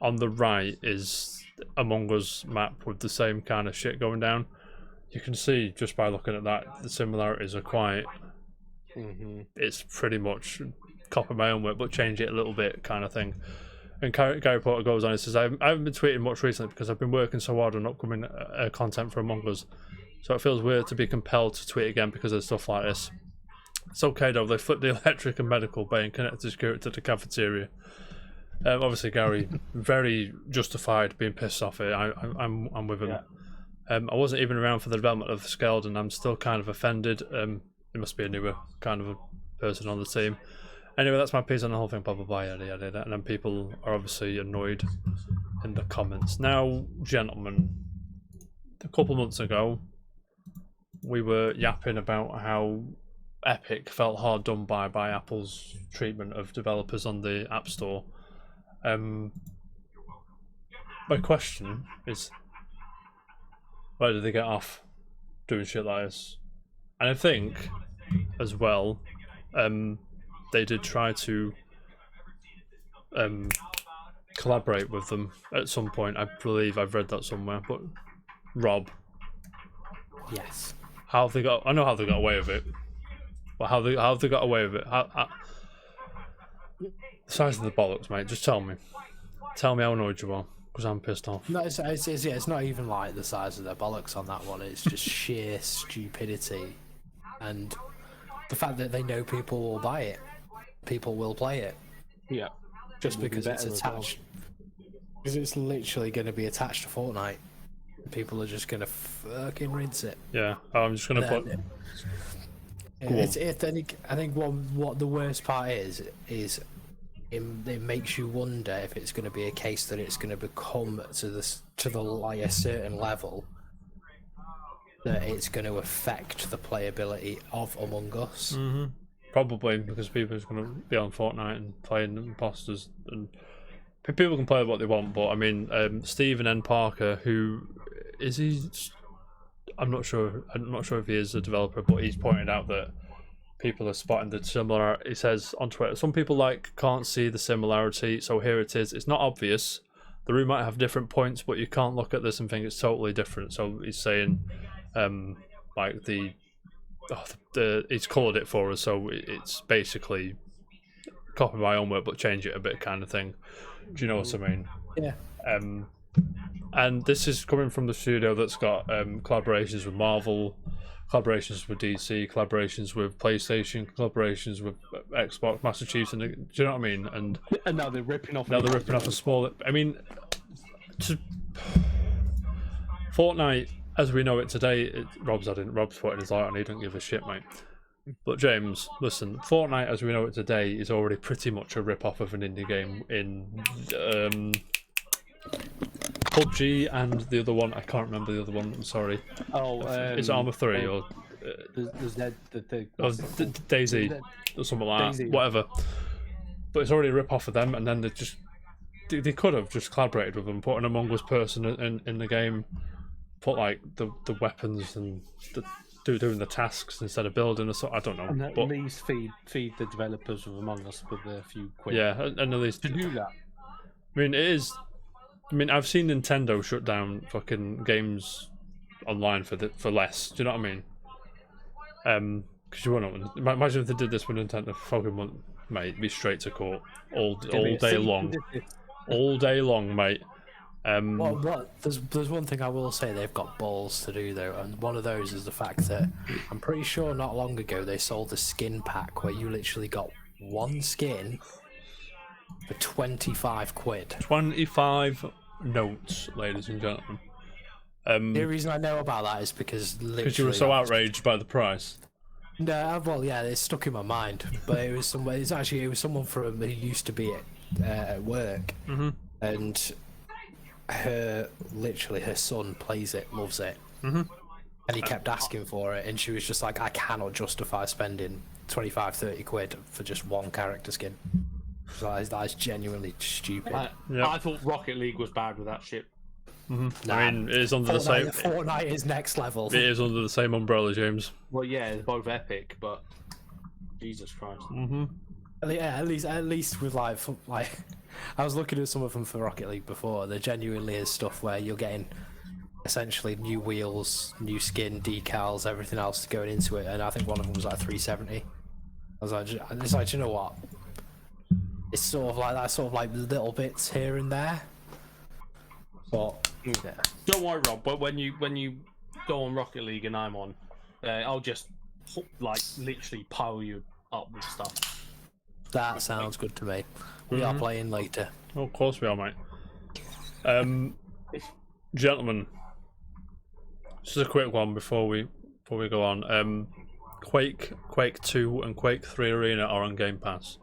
On the right is Among Us map with the same kind of shit going down. You can see just by looking at that, the similarities are quite. It's pretty much copy my own work, but change it a little bit, kind of thing. And Gary Porter goes on and says, I haven't been tweeting much recently because I've been working so hard on upcoming content for Among Us. So it feels weird to be compelled to tweet again because of stuff like this. It's okay though, they flipped the electric and medical bay and connected security to the cafeteria. Obviously, Gary, very justified being pissed off here. I'm with him. Yeah. I wasn't even around for the development of Skeld, and I'm still kind of offended. It must be a newer kind of a person on the team. Anyway, that's my piece on the whole thing, blah, blah, blah, yada, yada, yada. And then people are obviously annoyed in the comments. Now, gentlemen, a couple months ago, we were yapping about how Epic felt hard done by Apple's treatment of developers on the App Store. My question is, why did they get off doing shit like this? And I think, as well, they did try to collaborate with them at some point. I believe I've read that somewhere. But Rob, Yes. how have they got? I know how they got away with it. But how have they got away with it? The size of the bollocks, mate. Just tell me. Tell me how annoyed you are, because I'm pissed off. No, it's not even like the size of their bollocks on that one. It's just sheer stupidity, and the fact that they know people will buy it, people will play it. Yeah. Just It will be because it's better as well. attached. Because it's literally going to be attached to Fortnite. People are just going to fucking rinse it. Yeah, I'm just gonna put. I think what the worst part is it makes you wonder if it's going to be a case that it's going to become to the like a certain level that it's going to affect the playability of Among Us. Probably because people are going to be on Fortnite and playing imposters, and people can play what they want. But I mean, Stephen N. Parker, who is he? I'm not sure if he is a developer, but he's pointed out that people are spotting the similar. He says on Twitter, some people can't see the similarity, so here it is. It's not obvious. The room might have different points, but you can't look at this and think it's totally different. So he's saying, like he's coloured it for us, so it's basically copy my own work but change it a bit, kind of thing. Do you know what I mean? Yeah. And this is coming from the studio that's got collaborations with Marvel, collaborations with DC, collaborations with PlayStation, collaborations with Xbox, Master Chiefs, and do you know what I mean? And now they're ripping off. Now they're ripping off a small. I mean, Fortnite, as we know it today, Rob's putting his light on. He don't give a shit, mate. But James, listen, Fortnite as we know it today is already pretty much a rip-off of an indie game in PUBG and the other one. I can't remember the other one. I'm sorry. Oh, It's Arma 3 or there's the Daisy or something like Daisy. that. Whatever. But it's already a rip-off of them, and then they could have just collaborated with them, put an Among Us person in the game, put like the weapons and doing the tasks instead of building or so. I don't know. And at But least feed the developers of Among Us with a few quid. yeah, and at least To do that. I mean, it is. I mean, I've seen Nintendo shut down fucking games online for less. Do you know what I mean? Because you wouldn't imagine if they did this with Nintendo. Fucking would, mate, be straight to court all day long, all day long, mate. There's one thing I will say they've got balls to do though, and one of those is the fact that I'm pretty sure not long ago they sold a skin pack where you literally got one skin for 25 quid. 25 notes, ladies and gentlemen. The reason I know about that is because You were so outraged by the price. No, well, yeah, it's stuck in my mind. But it was someone. It was someone from who used to be at work, and her son plays it, loves it, and he kept asking for it, and she was just like, I cannot justify spending 25, 30 quid for just one character skin. So that's genuinely stupid. I thought Rocket League was bad with that shit. Nah, I mean, it is under the same. Fortnite is next level. It is under the same umbrella, James. Well, yeah, they're both epic, but Jesus Christ. Yeah, at least with like, I was looking at some of them for Rocket League before. There genuinely is stuff where you're getting essentially new wheels, new skin, decals, everything else going into it, and I think one of them was like 370. I was like, you know what? It's sort of like that, sort of like little bits here and there. But yeah. Don't worry, Rob. But when you go on Rocket League and I'm on, I'll just like literally pile you up with stuff. That sounds good to me. We are playing later. Oh, of course we are, mate. Gentlemen, this is a quick one before we go on. Quake 2 and Quake 3 Arena are on Game Pass.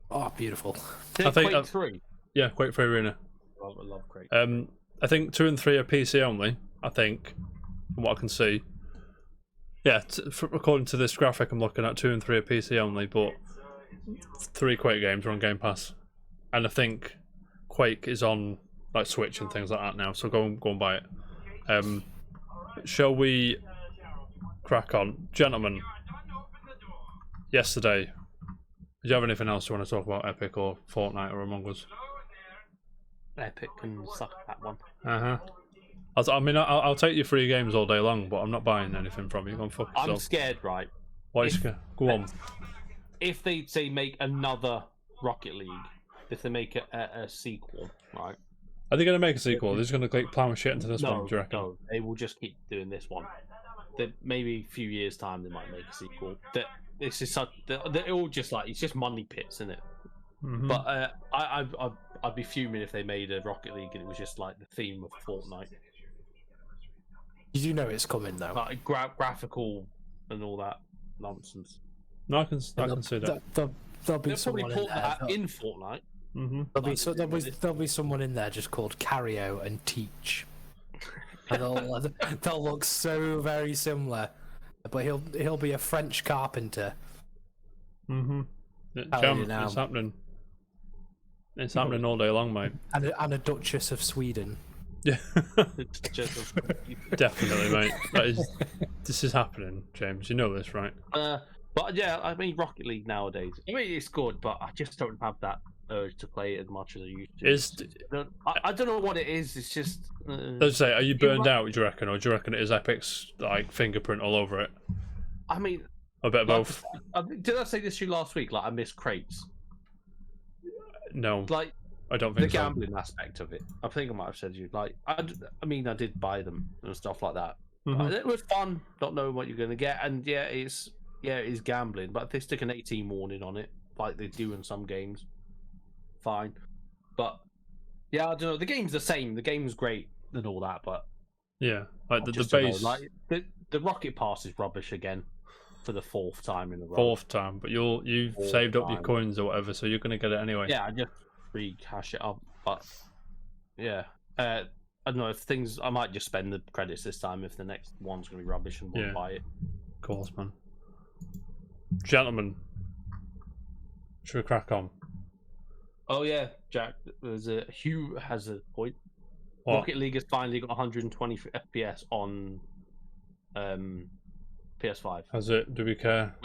Oh, beautiful. I think Quake 3. Yeah, Quake 3 Arena. I love Quake. I think 2 and 3 are PC only. I think, from what I can see. Yeah, according to this graphic I'm looking at, 2 and 3 are PC only, but 3 Quake games are on Game Pass, and I think Quake is on like Switch and things like that now. So go and buy it. Shall we crack on, gentlemen? Yesterday, do you have anything else you want to talk about, Epic or Fortnite or Among Us? Epic and suck that one. I'll take your free games all day long, but I'm not buying anything from you. Go and fuck yourself. I'm scared, right? Why you scared? Go on. If they say make another Rocket League, if they make a sequel, right? Are they going to make a sequel? They're just going to plow shit into this one, do you reckon? No, they will just keep doing this one. Maybe a few years' time they might make a sequel. This is such. They're all just like, it's just money pits, isn't it? But I'd be fuming if they made a Rocket League and it was just like the theme of Fortnite. You do know it's coming though. Like graphical and all that nonsense. No, I can see that. There'll be They'll probably someone put in there. that in Fortnite. There'll be someone in there just called Cario and Teach, and they'll look so very similar, but he'll be a French carpenter. It's happening. It's happening all day long, mate. And a Duchess of Sweden. Yeah, It's just definitely, mate. This is happening, James. You know this, right? but yeah, I mean Rocket League nowadays. I mean it's good, but I just don't have that urge to play it as much as I used to. I don't know what it is. It's just. Let's say, are you burned out? Do you reckon, or do you reckon it is Epic's like fingerprint all over it? I mean, A bit of both. Did I say this to you last week? Like I miss crates. No, Like I don't the think so. gambling aspect of it. I think I might have said to you. Like I mean, I did buy them and stuff like that. It was fun, not knowing what you're going to get, and it is gambling. But if they stick an 18 warning on it, like they do in some games, fine. But yeah, I don't know. The game's the same. The game's great and all that, but Yeah, like the just don't know, base. like the Rocket Pass is rubbish again. for the 4th time in a row. 4th time, but you've Fourth saved up your time. coins or whatever, so you're gonna get it anyway. Yeah, I just recash it up, but yeah, I don't know if things. I might just spend the credits this time if the next one's gonna be rubbish and won't Yeah. buy it. Of course, man. Gentlemen, should we crack on? Oh yeah, Jack. Hugh has a point. What? Rocket League has finally got 120 FPS on PS5. Has it? Do we care?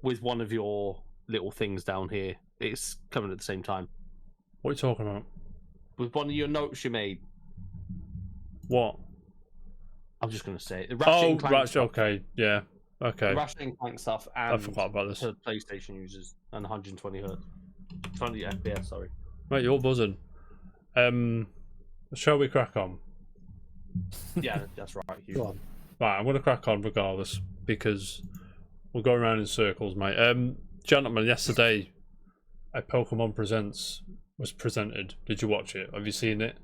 With one of your little things down here, it's coming at the same time. What are you talking about? With one of your notes you made, What? I'm just gonna say it. The Oh, and Clank right. stuff, Okay. Yeah. Okay. the Ratchet and Clank stuff, and I forgot about this. for PlayStation users and 120 hertz, 20 FPS. Sorry. Mate, you're buzzing. Shall we crack on? Yeah, that's right. Hugh. Go on. Right, I'm going to crack on regardless because we're going around in circles, mate. Gentlemen, yesterday a Pokemon Presents was presented. Did you watch it? Have you seen it?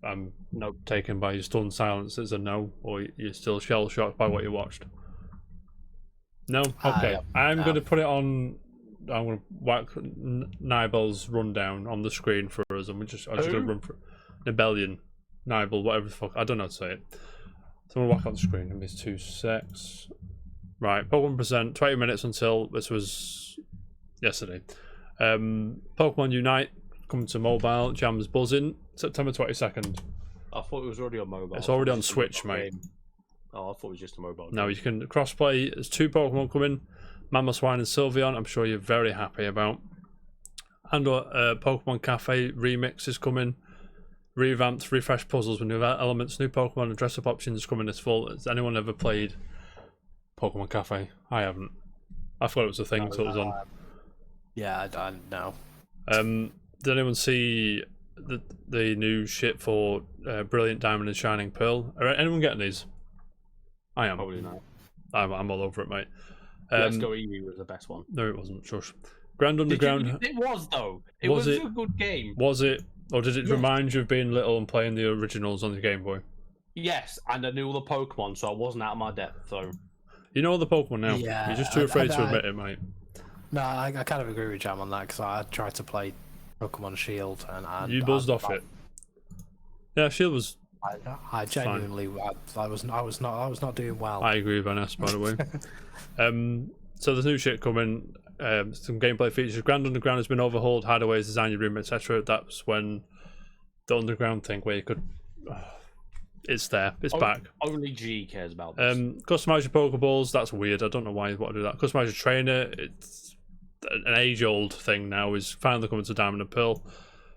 I'm Nope. taken by your stunned silence as a no, or you're still shell shocked by what you watched. No? Okay. I'm going to put it on. I'm going to whack Nibel's rundown on the screen for us, and I'm just going to run for Nibelian. Nibel, whatever the fuck. I don't know how to say it. So I'm going to whack on the screen. Give me 2 secs. Right, Pokemon Present, 20 minutes until this was yesterday. Pokemon Unite coming to mobile. Jam's buzzing. September 22nd. I thought it was already on mobile. It's already on Switch, mate. Oh, I thought it was just a mobile. Now you can crossplay. There's 2 Pokemon coming. Mamoswine and Sylveon. I'm sure you're very happy about. And Pokemon Cafe remix is coming. Revamped, refreshed puzzles with new elements, new Pokemon and dress-up options coming this fall. Has anyone ever played Pokemon Cafe? I haven't. I thought it was a thing until it was on. Yeah, I know. Did anyone see the new shit for Brilliant Diamond and Shining Pearl? Are anyone getting these? I am. Probably not. I'm all over it, mate. Let's Go Eevee was the best one. No, it wasn't. Shush. Grand Underground. It was though. It Was was it? a good game. Was it? Or did it Yes. remind you of being little and playing the originals on the Game Boy? Yes, and I knew all the Pokemon, so I wasn't out of my depth. So You know all the Pokemon now. Yeah, You're just too afraid to admit it, mate. No, I kind of agree with Jam on that because I tried to play Pokemon Shield and You buzzed off it. Yeah, Shield was. I genuinely, I was not doing well. I agree with Vanessa, by the way. So there's new shit coming. Some gameplay features. Grand Underground has been overhauled. Hideaways, design your room, etc. That's when the underground thing where you could. It's there. It's back. only G cares about this. Customize your Pokeballs. That's weird. I don't know why you want to do that. Customize your trainer. It's an age-old thing now. Is finally coming to Diamond and Pearl.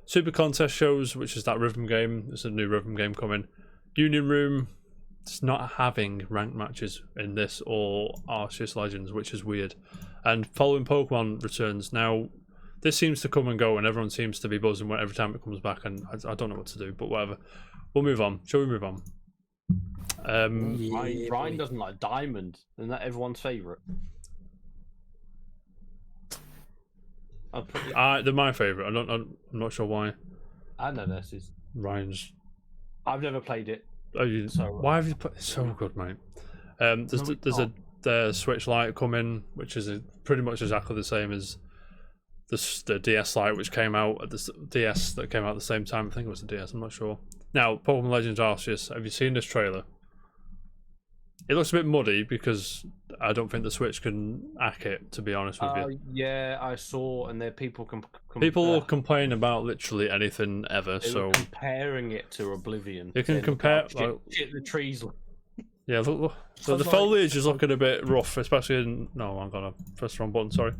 Super Contest shows, which is that rhythm game. There's a new rhythm game coming. Union Room. It's not having ranked matches in this or Arceus Legends, which is weird. And following Pokemon returns now. This seems to come and go, and everyone seems to be buzzing every time it comes back. And I don't know what to do, but whatever. We'll move on. Shall we move on? Ryan doesn't like Diamond. Isn't that everyone's favourite? They're my favourite. I'm not sure why. I know this is. Ryan's. I've never played it. Why have you played? It's so good, mate. There's a Switch Lite coming, which is pretty much exactly the same as the DS Lite, which came out at the DS that came out at the same time. I think it was the DS. I'm not sure. Now, Pokemon Legends Arceus. Have you seen this trailer? It looks a bit muddy because I don't think the Switch can hack it. To be honest with you. Yeah, I saw, and there people People will complain about literally anything ever. They So were comparing it to Oblivion. you can Saying, compare. "Look how shit the trees look." Yeah, look. So the foliage is looking a bit rough, especially in. No, I'm gonna press the wrong button. Sorry.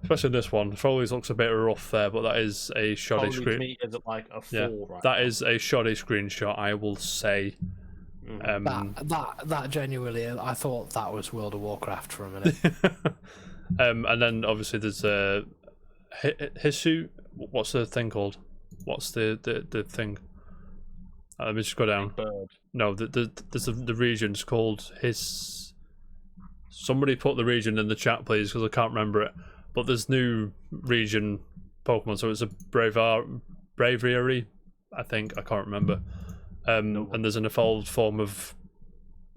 Especially in this one, the foliage looks a bit rough there, but that is a shoddy screen. Me is like a 4 Yeah, right that now. is a shoddy screenshot, I will say. That genuinely, I thought that was World of Warcraft for a minute. And then obviously there's Hisu. What's the thing called? What's the thing? Let me just go down. Bird. No, there's the region's called His. Somebody put the region in the chat, please, because I can't remember it. But there's new region Pokemon, so it's a Braviary, I think. I can't remember. And there's an evolved form of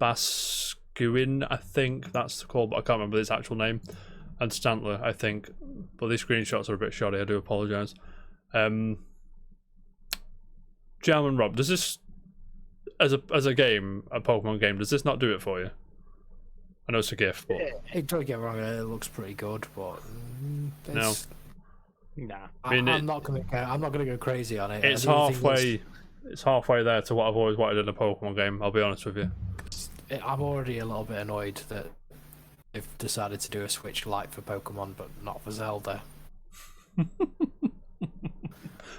Bascuin, I think that's the call, but I can't remember his actual name. And Stantler, I think. But these screenshots are a bit shoddy, I do apologise. Jam and Rob, does this, as a game, a Pokemon game, does this not do it for you? I know it's a GIF, but... Don't get me wrong, it looks pretty good, but... No. Nah. I'm not gonna go crazy on it. It's The only thing halfway... It's halfway there to what I've always wanted in a Pokemon game, I'll be honest with you. I'm already a little bit annoyed that they've decided to do a Switch Lite for Pokemon, but not for Zelda.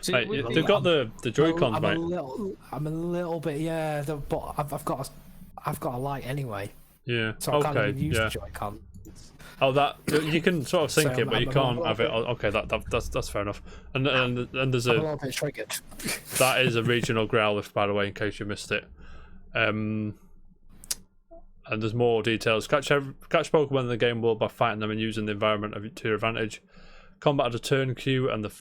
See, Hey, with they've got the Joy-Cons, I'm mate. a little bit, yeah, but I've got a Lite anyway, Yeah, so I can't okay, even use yeah. the Joy-Con. Oh, you can sort of sync So it, but you I'm a can't little have it. bit- Okay, that's fair enough. And there's I'm a a little bit triggered. that is a regional Growlithe, by the way, in case you missed it. And there's more details. Catch Pokemon in the game world by fighting them and using the environment to your advantage. Combat at a turn queue and the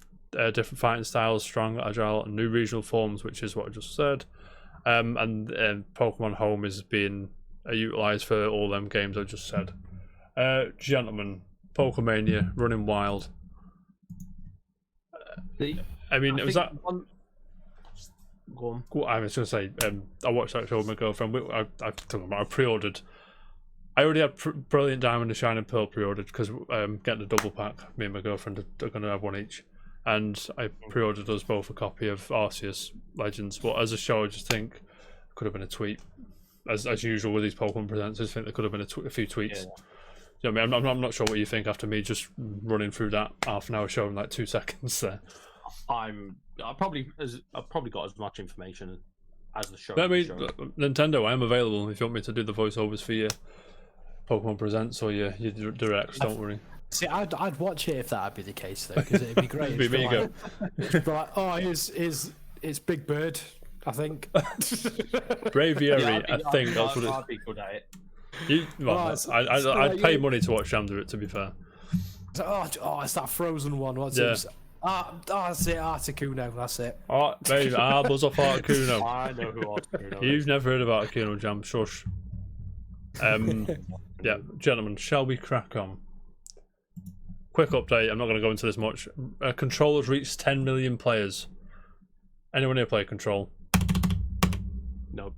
different fighting styles, strong, agile, and new regional forms, which is what I just said. And Pokemon Home is being utilised for all them games I just said. Gentlemen, Pokemania, running wild. I mean, was that... Go on. I was going to say, I watched that show with my girlfriend. I pre-ordered. I already had Brilliant Diamond and Shining Pearl pre-ordered because getting a double pack. Me and my girlfriend are going to have one each. And I pre-ordered us both a copy of Arceus Legends. But as a show, I just think it could have been a tweet. As usual with these Pokemon presents, I think there could have been a few tweets. Yeah. You know what I mean? I'm not sure what you think after me just running through that half an hour show in like 2 seconds there. I've probably got as much information as the show. I mean, show. Nintendo, I am available if you want me to do the voiceovers for your Pokemon Presents or your directs. Don't worry. See, I'd watch it if that'd be the case though, because it'd be great. It'd be me go. Like, oh, it's Big Bird, I think. Braviary, I think that's what I'd be good at it. I'd pay money to watch Sham do it. To be fair. Oh, it's that Frozen one. What's it? That's it, Articuno. That's it. Oh, baby, buzz off Articuno. I know who Articuno is. You've never heard of Articuno, Jam? Shush. Yeah, gentlemen, shall we crack on? Quick update. I'm not going to go into this much. Control has reached 10 million players. Anyone here play Control? No.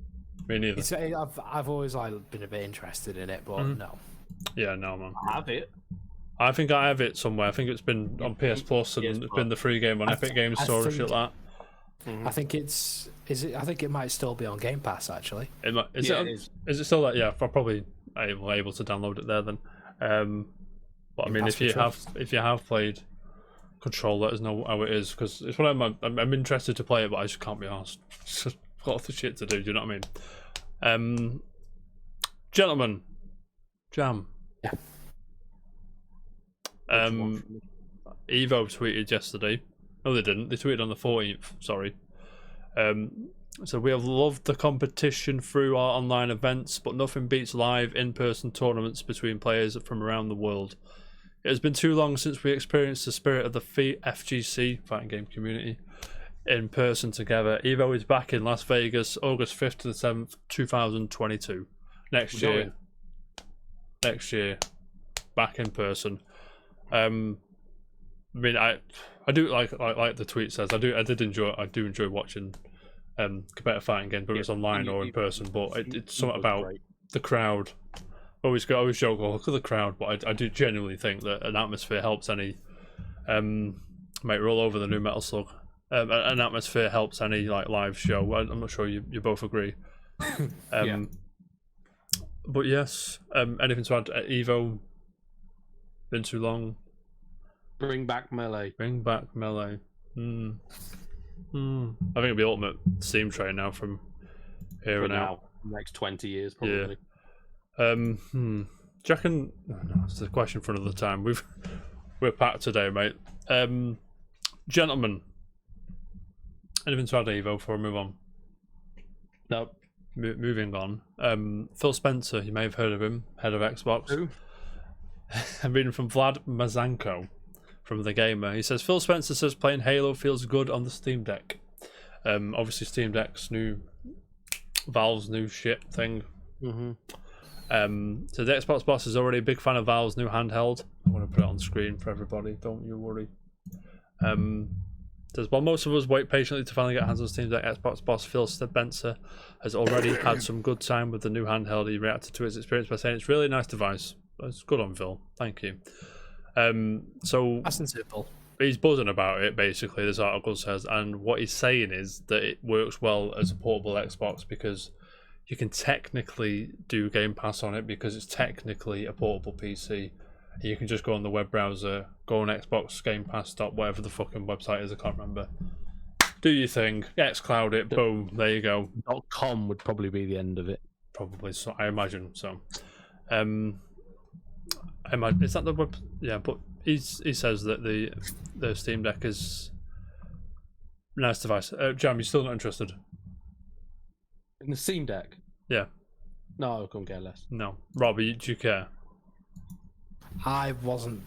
Me neither. I've always been a bit interested in it, but no. Yeah, no, man. I have it. I think I have it somewhere. I think it's been on PS Plus and it's been the free game on Epic Games Store and shit like that. I think I think it might still be on Game Pass actually. Is it still that? Yeah, I'm probably able to download it there then. But I mean, if you have played Control, let us know how it is because it's what I'm interested to play it, but I just can't be asked. I've got other shit to do. Do you know what I mean? Gentlemen, Jam. Yeah. Evo tweeted yesterday. No, they didn't. They tweeted on the 14th. Sorry. So we have loved the competition through our online events, but nothing beats live in-person tournaments between players from around the world. It has been too long since we experienced the spirit of the FGC, fighting game community, in person together. Evo is back in Las Vegas, August 5th to the 7th, 2022. Next year, back in person. I mean, I do like the tweet says. I do enjoy watching competitive fighting games, whether it's online or in person. But it's something about the crowd. Always joke, oh, look at the crowd, but I do genuinely think that an atmosphere helps any. Mate, roll over the new Metal Slug. An atmosphere helps any like live show. I'm not sure you both agree. Yeah. But yes, anything to add? Evo. Been too long. Bring back Melee. Bring back Melee. I think it'll be Ultimate Steam Train now from here For and out. next 20 years, probably. Yeah. Do you reckon? Oh, no, it's a question for another time. We're packed today, mate. Gentlemen, anything to add, Evo, before we move on? No. Moving on. Phil Spencer, you may have heard of him, head of Xbox. Who? I'm reading from Vlad Mazanko from The Gamer. He says, Phil Spencer says playing Halo feels good on the Steam Deck. Obviously Steam Deck's Valve's new shit thing So the Xbox boss is already a big fan of Valve's new handheld. I'm going to put it on screen for everybody, don't you worry. Says, while most of us wait patiently to finally get hands on Steam Deck, Xbox boss Phil Spencer has already had some good time with the new handheld. He reacted to his experience by saying it's a really nice device. It's good on Phil, thank you. So That's simple. he's buzzing about it, basically, this article says, and what he's saying is that it works well as a portable Xbox because you can technically do Game Pass on it because it's technically a portable PC. You can just go on the web browser, go on Xbox Game Pass whatever the fucking website is, I can't remember. Do your thing, xCloud it, boom, there you go. .com would probably be the end of it. Probably, so I imagine so. Is that the web? Yeah, but he says that the Steam Deck is a nice device. Jam, you still not interested? In the Steam Deck? Yeah. No, I couldn't care less. No. Robbie, do you care? I wasn't.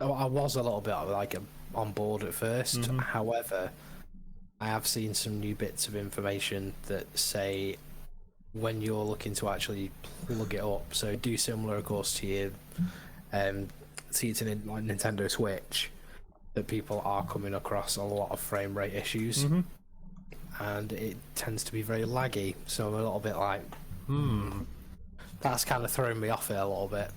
I was a little bit like on board at first. However, I have seen some new bits of information that say when you're looking to actually plug it up, so do similar, of course, to your see it's in like Nintendo Switch, that people are coming across a lot of frame rate issues, and it tends to be very laggy. So I'm a little bit like, that's kind of throwing me off it a little bit.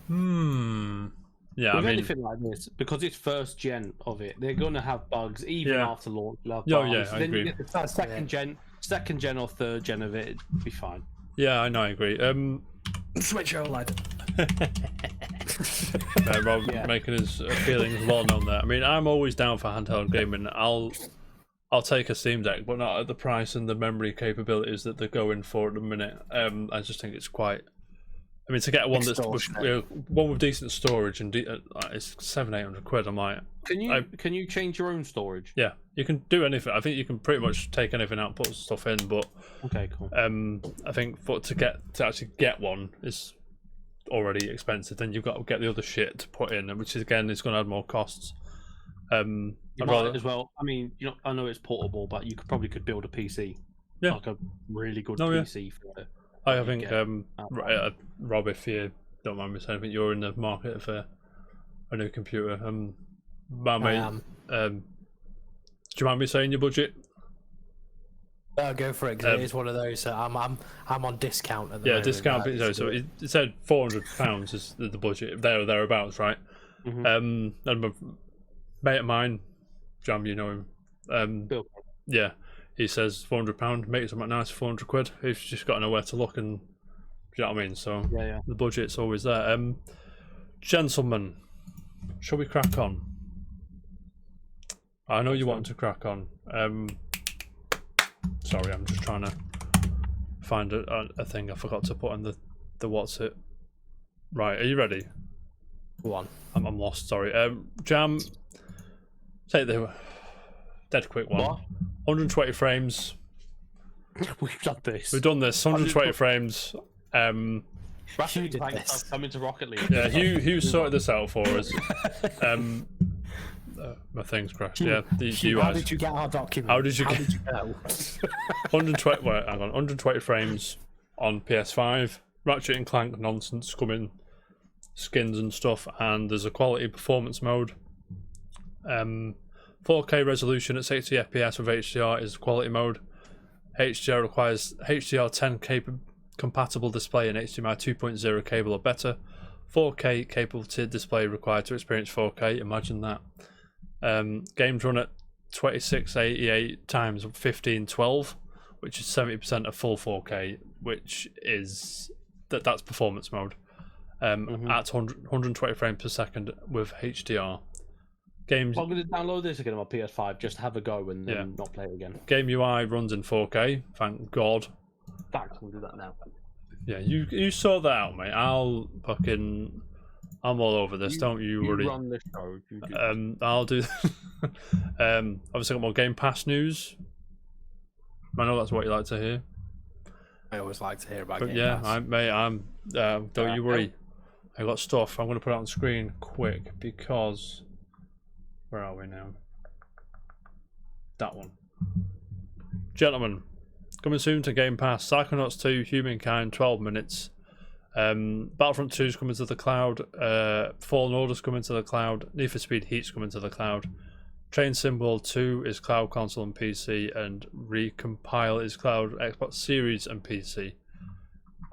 Yeah, With I mean, anything like this, because it's first gen of it, they're gonna have bugs even after launch. Oh, yeah, I then agree. you get the second gen or third gen of it, it'd be fine. yeah, I know, I agree. Switch OLED. Rob making his feelings well known there. I mean, I'm always down for handheld gaming. I'll take a Steam Deck, but not at the price and the memory capabilities that they're going for at the minute. I just think it's quite. I mean, to get one that's one with decent storage and it's £700-800. I'm like, can you change your own storage? Yeah, you can do anything. I think you can pretty much take anything out, put stuff in. But okay, cool. I think to actually get one is already expensive. Then you've got to get the other shit to put in, which is again is going to add more costs. You might as well. I mean, I know it's portable, but you probably could build a PC. Yeah, like a really good PC for it. I think, Rob, if you don't mind me saying, I think you're in the market for a new computer. My mate, do you mind me saying your budget? Go for it. 'Cause it is one of those. I'm on discount at the moment. Yeah, discount. So it said £400 is the budget, there or thereabouts, right? And my mate of mine, Jam, you know him. Bill. Yeah. He says £400, make something nice for £400. He's just got to know where to look, and do you know what I mean? So the budget's always there. Gentlemen, shall we crack on? I know you want to crack on. Sorry, I'm just trying to find a thing I forgot to put in the what's it. Right, are you ready? Go on. I'm lost. Sorry. Jam, take the dead quick one. What? 120 frames. We've done this. 120 frames. Ratchet and Clank stuff coming to Rocket League. Yeah, Hugh sorted this out for us. My thing's crashed. Yeah, How did you get our document? How did you know? 120? Wait, hang on. 120 frames on PS5. Ratchet and Clank nonsense coming, skins and stuff, and there's a quality performance mode. 4K resolution at 60 FPS with HDR is quality mode. HDR requires HDR10 compatible display and HDMI 2.0 cable or better. 4K capable display required to experience 4K. Imagine that. Games run at 2688 times 1512, which is 70% of full 4K, which is that's performance mode. At 120 frames per second with HDR. Games. I'm going to download this again on my PS5 just to have a go and then not play it again. Game UI runs in 4K. Thank God. Thanks, we'll do that now. Yeah, you sort that out, mate. I'm all over this. Don't you worry. You run the show. You do. I'll do. Obviously, got more Game Pass news. I know that's what you like to hear. I always like to hear about But Game yeah, Pass. don't you worry. I got stuff. I'm going to put it on screen quick because. Where are we now? That one. Gentlemen, coming soon to Game Pass. Psychonauts 2, Humankind, 12 minutes. Battlefront 2 is coming to the cloud. Fallen Order's coming to the cloud. Need for Speed Heat's coming to the cloud. Train Symbol 2 is cloud, console, and PC, and Recompile is cloud, Xbox Series, and PC.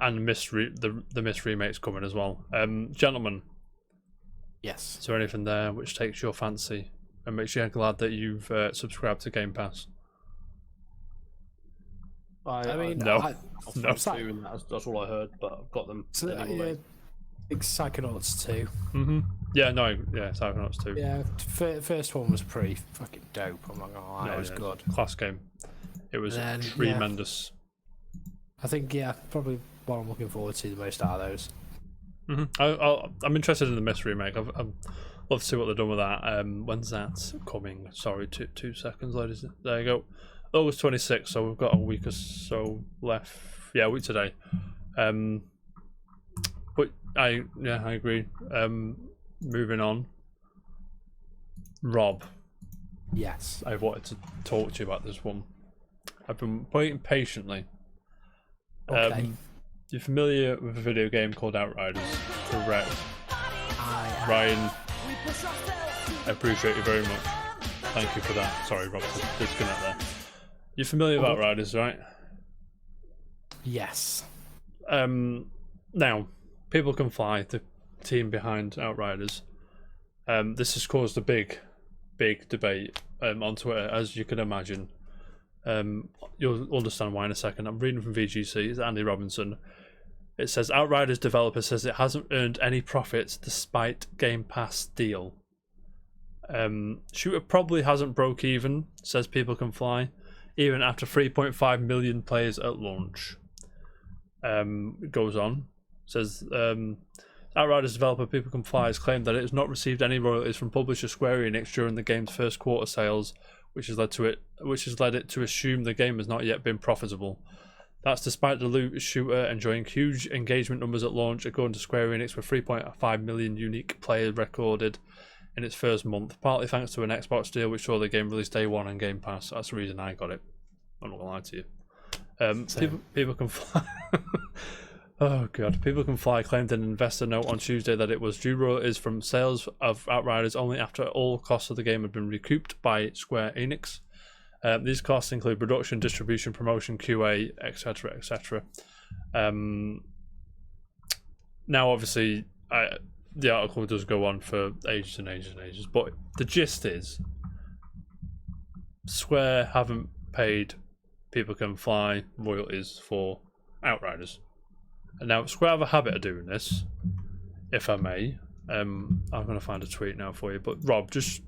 And the Myst remake's coming as well. Gentlemen, Yes. is there anything there which takes your fancy and makes you glad that you've subscribed to Game Pass? I mean, No. No. That's all I heard, but I've got them. So, anyway. yeah, big Psychonauts 2. Yeah, no, yeah, Psychonauts 2. Yeah, first one was pretty fucking dope. I'm not gonna lie, No, it was yeah, good. Class game. It was Then, yeah. tremendous. I think, yeah, probably what I'm looking forward to the most out of those. I'm interested in the Myst remake. I'd love to see what they've done with that. When's that coming? Sorry, 2 seconds, ladies. There you go. August 26th, so we've got a week or so left. Yeah, a week today. But I agree. Moving on. Rob, Yes. I wanted to talk to you about this one. I've been waiting patiently. Okay. You're familiar with a video game called Outriders? Correct. Ryan, I appreciate you very much. Thank you for that. Sorry, Rob, to disconnect there. You're familiar with Outriders, right? Yes. Now, People Can Fly, the team behind Outriders, this has caused a big debate on Twitter, as you can imagine. You'll understand why in a second. I'm reading from VGC, it's Andy Robinson. It says, Outriders developer says it hasn't earned any profits despite Game Pass deal. Shooter probably hasn't broke even, says People Can Fly, even after 3.5 million players at launch. It goes on, says, Outriders developer People Can Fly has claimed that it has not received any royalties from publisher Square Enix during the game's first quarter sales, which has led it to assume the game has not yet been profitable. That's despite the loot shooter enjoying huge engagement numbers at launch, according to Square Enix, with 3.5 million unique players recorded in its first month, partly thanks to an Xbox deal which saw the game release day one on Game Pass. That's the reason I got it. I'm not gonna lie to you. People Can Fly. Oh god, People Can Fly claimed in an investor note on Tuesday that it was due royalties from sales of Outriders only after all costs of the game had been recouped by Square Enix. These costs include production, distribution, promotion, QA, etc., etc. Now, obviously, the article does go on for ages and ages and ages, but the gist is Square haven't paid People Can Fly royalties for Outriders. And now, Square have a habit of doing this, if I may. I'm going to find a tweet now for you, but Rob, just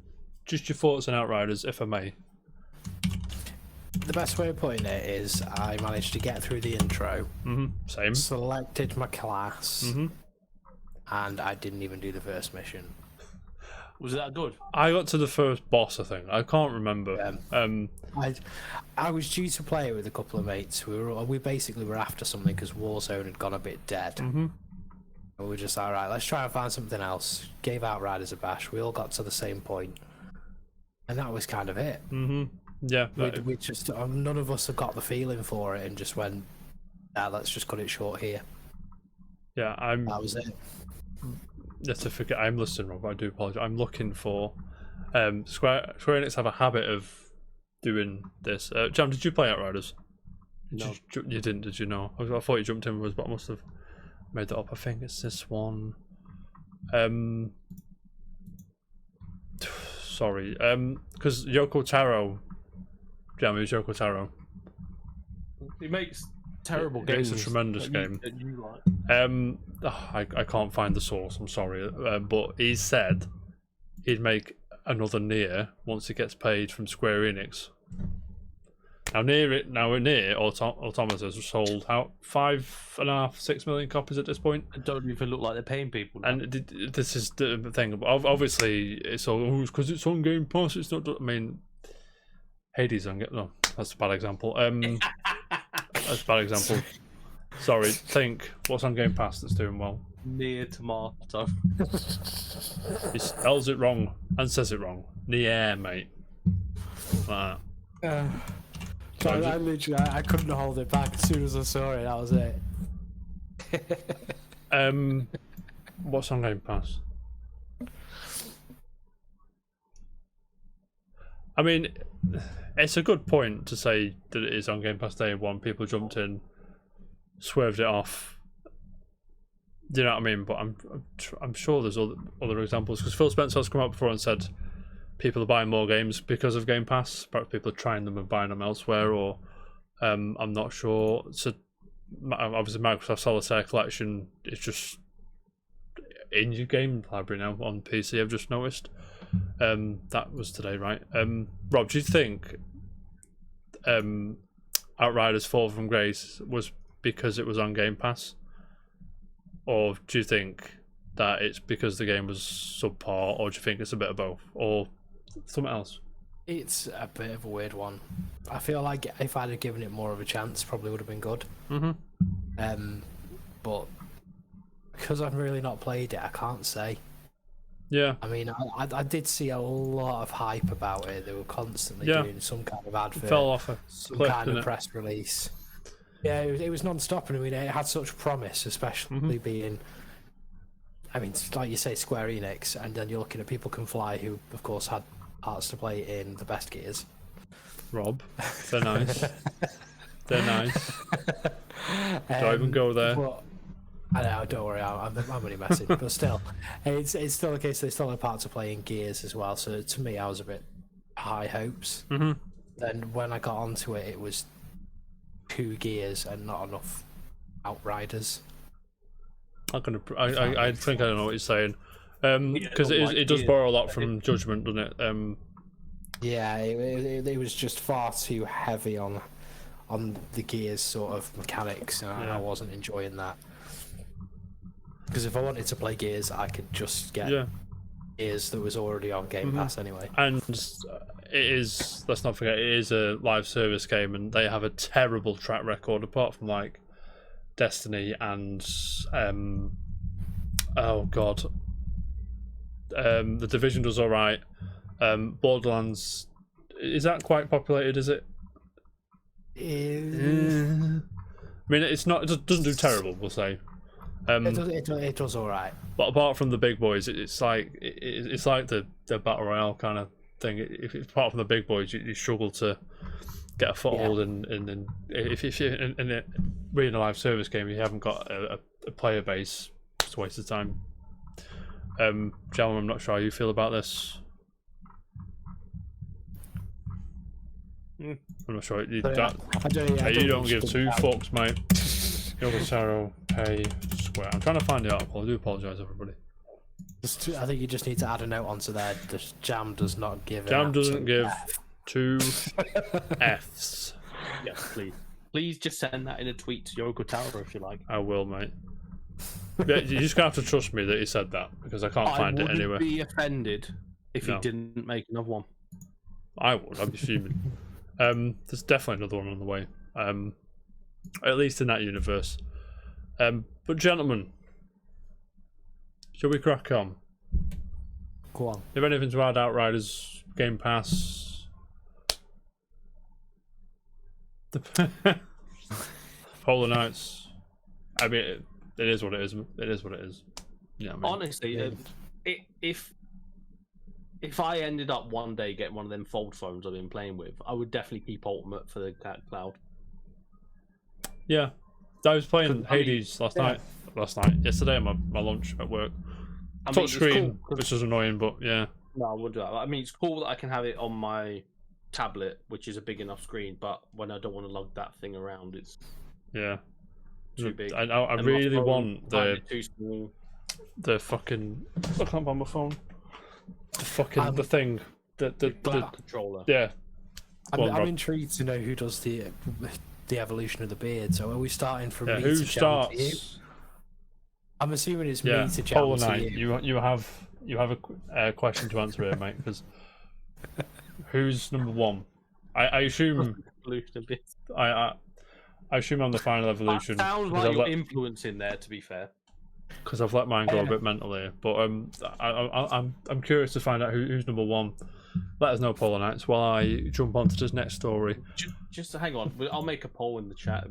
your thoughts on Outriders, if I may. The best way of putting it is I managed to get through the intro, Same. selected my class, and I didn't even do the first mission. Was that good? I got to the first boss, I think. I can't remember. I was due to play it with a couple of mates. We basically were after something because Warzone had gone a bit dead. And we were just like, alright, let's try and find something else. Gave Outriders a bash. We all got to the same point. And that was kind of it. Yeah. We just none of us have got the feeling for it and just went, let's just cut it short here. Yeah, That was it. Just to forget, I'm listening, Rob. I do apologize. I'm looking for Square Enix have a habit of doing this. Jam, did you play Outriders? No. You didn't, did you? No. I thought you jumped in with us, but I must have made that up. I think it's this one. Sorry. Because Yoko Taro. Jam, who's Yoko Taro? He makes terrible It games. makes a tremendous game. That you like. I can't find the source. I'm sorry, but he said he'd make another Nier once he gets paid from Square Enix. Now Nier Automata has sold out 5.5, 6 million copies at this point. It don't even look like they're paying people now. And this is the thing. Obviously, it's all because it's on Game Pass. It's not. I mean, Hades on no, that's a bad example. That's a bad example. Sorry, think what's on Game Pass that's doing well. Near tomato. He spells it wrong and says it wrong. Nier, mate. Like that. I literally, I couldn't hold it back. As soon as I saw it, that was it. What's on Game Pass? I mean, it's a good point to say that it is on Game Pass day one. People jumped in, swerved it off. Do you know what I mean? But I'm sure there's other examples, because Phil Spencer has come out before and said people are buying more games because of Game Pass. Perhaps people are trying them and buying them elsewhere, or I'm not sure. So obviously, Microsoft Solitaire Collection is just in your game library now on PC. I've just noticed. That was today, right? Rob, do you think Outriders Fall from Grace was because it was on Game Pass? Or do you think that it's because the game was subpar, or do you think it's a bit of both, or something else? It's a bit of a weird one. I feel like if I'd have given it more of a chance, probably would have been good. But because I've really not played it, I can't say. Yeah. I mean, I did see a lot of hype about it. They were constantly doing some kind of advert, it fell off a some cliff, kind of didn't it? press release. Yeah, it was non-stop, and I mean, it had such promise, especially being, I mean, like you say, Square Enix, and then you're looking at People Can Fly, who, of course, had parts to play in the best Gears. Rob, they're nice. They're nice. Don't even go there. But, I know, don't worry, I'm only messing, but still, it's still the case they still had part to play in Gears as well, so to me, I was a bit high hopes. Then when I got onto it, it was 2 Gears and not enough Outriders. I think I know what you're saying. Because it does borrow a lot from Judgment, doesn't it? Yeah, it was just far too heavy on the Gears sort of mechanics, and I wasn't enjoying that. Because if I wanted to play Gears, I could just get Gears that was already on Game Pass anyway. And it is, let's not forget, it is a live service game, and they have a terrible track record, apart from like Destiny and The Division does alright. Borderlands, is that quite populated, is it? I mean, it's not, it doesn't do terrible, we'll say. It does alright. But apart from the big boys, it's like the battle royale kind of thing. If apart from the big boys, you struggle to get a foothold in if you're in really a live service game, you haven't got a player base. It's a waste of time. Gentlemen, I'm not sure how you feel about this. I'm not sure. You don't give two fucks, mate. Yogosaro, pay, Square. I'm trying to find the article. I do apologise, everybody. I think you just need to add a note onto there. The Jam does not give. Jam doesn't give 2 Fs. Yes, please. Please just send that in a tweet to Yoko Taro if you like. I will, mate. Yeah, you're just gonna have to trust me that he said that, because I can't find it anywhere. I wouldn't be offended if No. he didn't make another one. I would. I'd be fuming. There's definitely another one on the way. At least in that universe. But gentlemen, shall we crack on? Go on. If anything to add, Outriders, Game Pass. Polar Knights. I mean, it is what it is. It is what it is. Yeah, I mean, Honestly, if I ended up one day getting one of them fold phones I've been playing with, I would definitely keep Ultimate for the cloud. yeah. I was playing Hades yesterday at my lunch at work. Touch screen, which is annoying, but yeah. No, I would do that. I mean, it's cool that I can have it on my tablet, which is a big enough screen, but when I don't want to lug that thing around, it's too big. I really want too small. the fucking. I can't find my phone. The fucking the thing. The controller. Yeah. I'm intrigued to know who does the evolution of the beard. So are we starting from me who to Jam to you? starts? I'm assuming it's me to Jam Polar to Knight, you. you have a question to answer here, mate. Because who's number 1? I assume I assume I'm the final evolution. That sounds because like you're influencing there. To be fair. because I've let mine go a bit mentally. But I'm curious to find out who's number one. Let us know, Polar Knights, while I jump onto this next story. Just hang on. I'll make a poll in the chat.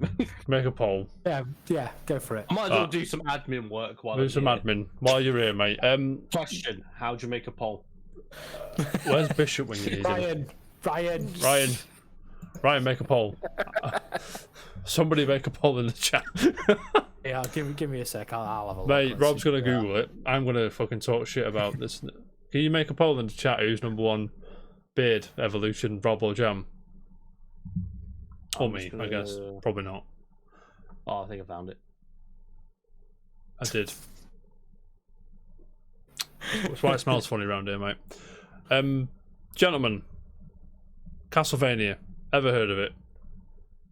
Make a poll. Yeah, go for it. I might as well do some admin work while Do I'm some here. admin while you're here, mate. Question: how do you make a poll? Where's Bishop when you need him? Ryan, make a poll. Somebody make a poll in the chat. Yeah, give me a sec. I'll have a look. Mate, Let's Rob's see. gonna Google it. I'm gonna fucking talk shit about this. Can you make a poll in the chat? Who's number one? Beard, Evolution, Rob or Jam? Or me, I guess. Probably not. Oh, I think I found it. I did. That's why it smells funny around here, mate. Gentlemen, Castlevania. Ever heard of it?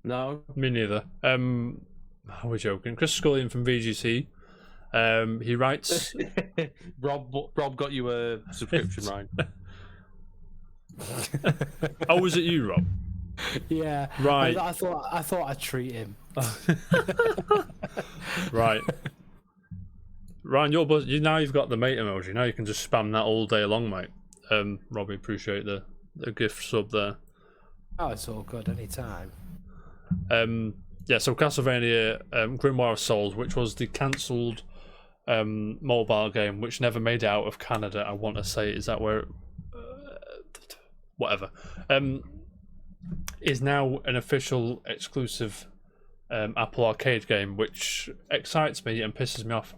No. Me neither. We're joking. Chris Scullion from VGC. He writes. Rob got you a subscription, Ryan. Oh, was it you, Rob? Yeah. Right. I thought I'd treat him. Right. Ryan, now you've got the mate emoji. Now you can just spam that all day long, mate. Robbie, appreciate the gift sub there. Oh, it's all good anytime. Yeah, so Castlevania Grimoire of Souls, which was the cancelled mobile game, which never made it out of Canada, I want to say. Is that where... whatever. Is now an official exclusive Apple Arcade game, which excites me and pisses me off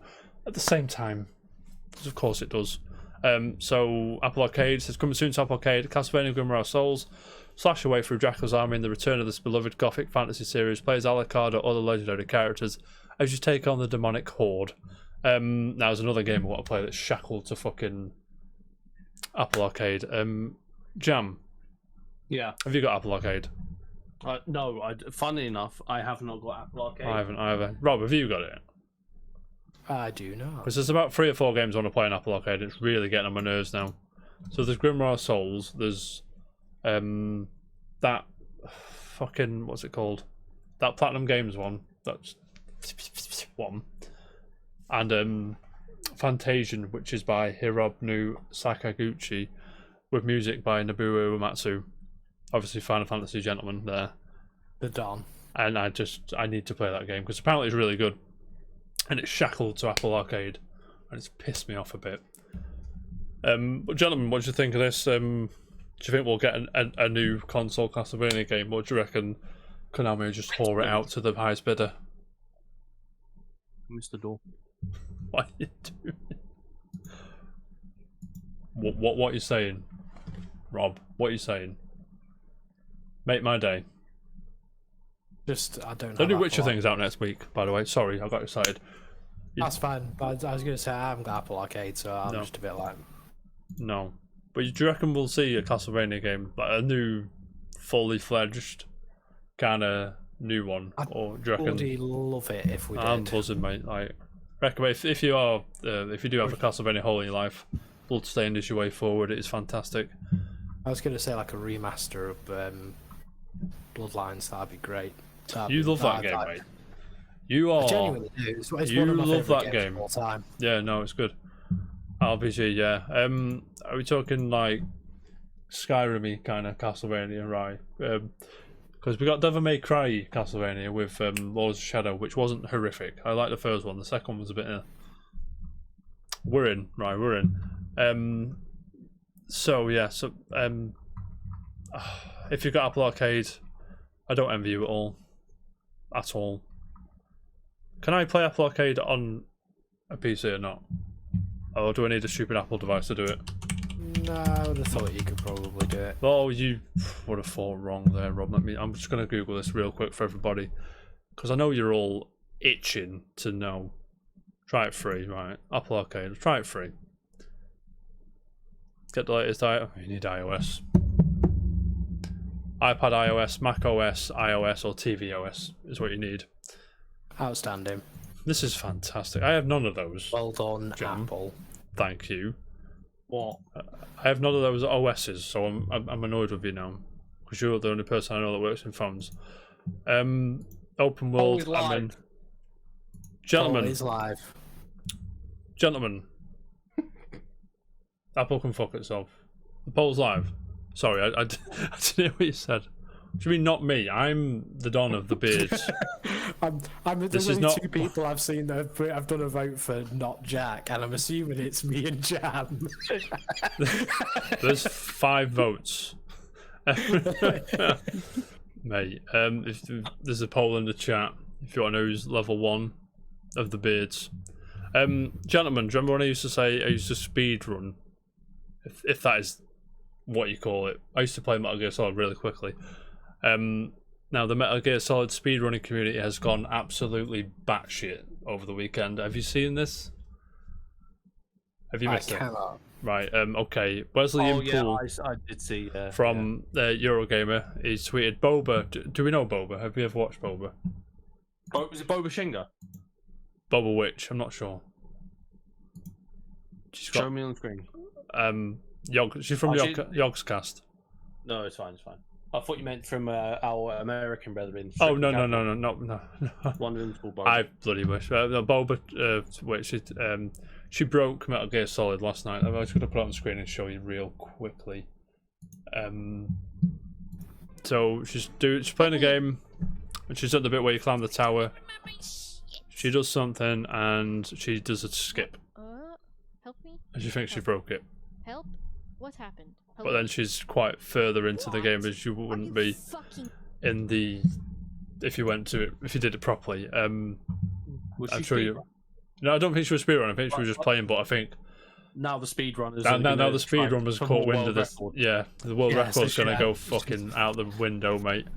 at the same time. Because of course it does. So Apple Arcade says, coming soon to Apple Arcade, Castlevania Grimoire of Souls. Slash away through Dracula's army in the return of this beloved gothic fantasy series. Play as Alucard or other legendary characters as you take on the demonic horde. Now there's another game I want to play that's shackled to fucking Apple Arcade. Jam. Yeah. Have you got Apple Arcade? No. Funnily enough, I have not got Apple Arcade. I haven't either. Rob, have you got it? I do not. Because there's about 3 or 4 games I want to play on Apple Arcade. It's really getting on my nerves now. So there's Grimoire of Souls. There's that fucking, what's it called? That Platinum Games one. That's one. And Fantasian, which is by Hirobu Sakaguchi, with music by Nobuo Uematsu. Obviously Final Fantasy gentleman there. The Don. And I need to play that game because apparently it's really good. And it's shackled to Apple Arcade. And it's pissed me off a bit. But gentlemen, what do you think of this? Do you think we'll get a new console Castlevania game, or do you reckon Konami will just whore it out to the highest bidder? Mr. Door. What are you doing? What are you saying, Rob? What are you saying? Make my day. Just, I don't know. The new Witcher thing's out next week, by the way. Sorry, I got excited. That's fine. But I was going to say, I haven't got Apple Arcade, so I'm just a bit like... No. But do you reckon we'll see a Castlevania game, like a new, fully fledged kind of new one, or do you reckon? I'd love it if we did. I'm buzzing, mate. Like, reckon if you do have a Castlevania hole in your life, Bloodstained is your way forward. It is fantastic. I was going to say like a remaster of Bloodlines. That'd be great. You love that game, mate. You are. I genuinely do. It's You one of my love favourite that games game. of all time. Yeah, no, it's good. RPG, yeah. Are we talking like Skyrim-y kind of Castlevania, right? Because we got Devil May Cry Castlevania with Lords of Shadow, which wasn't horrific. I like the first one. The second one was a bit. We're in, right? We're in. So yeah, so if you've got Apple Arcade, I don't envy you at all. Can I play Apple Arcade on a PC or not? Or do I need a stupid Apple device to do it? No, I would have thought you could probably do it. Oh, you would have thought wrong there, Rob. I'm just going to Google this real quick for everybody, because I know you're all itching to know. Try it free, right? Apple Arcade, try it free. Get the latest you need iOS. iPad iOS, Mac OS, iOS, or TV OS is what you need. Outstanding. This is fantastic. I have none of those. Well done, Jam. Apple. Thank you. What? I have none of those OSs, so I'm annoyed with you now, because you're the only person I know that works in phones. Open world. Always live. Gentlemen, Always live. Gentlemen, Apple can fuck itself. The poll's live. Sorry, I didn't hear what you said. What do you mean not me? I'm the Don of the beards. I'm the This is only not- two people I've seen that have done a vote for not Jack, and I'm assuming it's me and Jam. There's 5 votes. Mate, if there's a poll in the chat, if you want to know who's level 1 of the beards. Gentlemen, do you remember when I used to say I used to speed run? If that is what you call it. I used to play Metal Gear Solid really quickly. Now the Metal Gear Solid speedrunning community has gone absolutely batshit over the weekend. Have you seen this? Have you missed it? Cannot. Right, okay. Wesley Oh yeah, Poole I did see. from Eurogamer, he's tweeted, Boba, do we know Boba? Have you ever watched Boba? Was it Boba Shinga? Boba Witch, I'm not sure. She's Show got, me on the screen. she's from Oh, Yog's cast. No, it's fine. It's fine. I thought you meant from our American brethren. Oh, no. One of them's called Boba. I bloody wish. No, Boba, wait, she broke Metal Gear Solid last night. I'm just going to put it on the screen and show you real quickly. So she's playing a game, and she's at the bit where you climb the tower. She does something, and she does a skip, Help me. and she thinks she broke it. Help. What happened? But then she's quite further into the game as you wouldn't be Fucking. in the if you did it properly. Was I'm she sure you. speedrun? No, I don't think she was speedrunning. I think she was just playing. But I think Now the speedrunners. now the speedrun was caught wind of this. Yeah, the world Yeah, so record's gonna yeah. go fucking out the window, mate.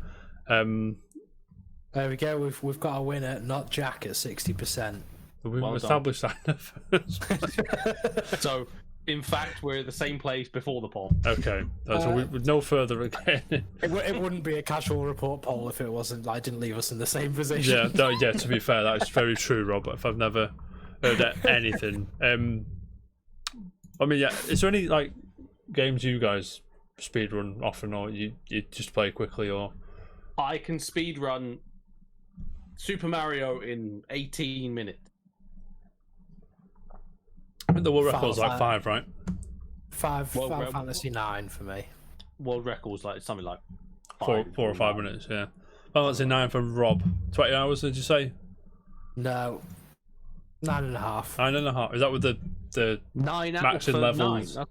There we go. We've got a winner, not Jack at 60%. We've Well established that first. So, in fact, we're at the same place before the poll. Okay, so with no further again. It wouldn't be a casual report poll if it wasn't. Like, didn't leave us in the same position. Yeah. To be fair, that is very true, Rob. If I've never heard anything, I mean, yeah. Is there any like games you guys speedrun often, or you just play quickly, or? I can speedrun Super Mario in 18 minutes. I think the world Final record's like Fan- 5, right? Final Well, Fantasy 9 for me. World record's like something like 4 or 5 minutes, yeah. Well, that's in 9 for Rob. 20 hours, did you say? No, 9.5. 9.5. Is that with the 9 out Max in of levels. 9.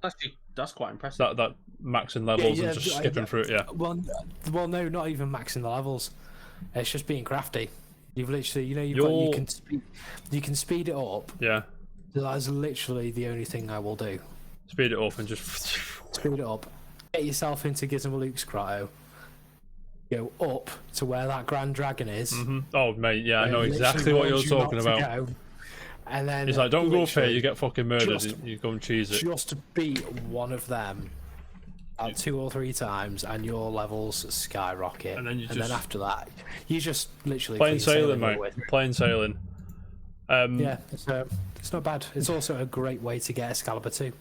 That's quite impressive. that maxing levels Yeah, and just yeah, skipping through it? Yeah. Well, no, not even maxing the levels. It's just being crafty. You've literally, you can speed it up. Yeah. That's literally the only thing I will do. Speed it up and just. Speed it up. Get yourself into Gizmo Luke's grotto. Go up to where that Grand Dragon is. Oh, mate, yeah, I know Literally exactly what you're warns you not talking to about. go. And then It's like, don't go up here, literally you get fucking murdered. just- You go and cheese it. just to beat one of them 2 or 3 times, and your levels skyrocket. And then you then just- after that, you just literally Plain clean sailing, all mate. the way through. Plain sailing. Yeah, it's not bad. It's also a great way to get Excalibur 2.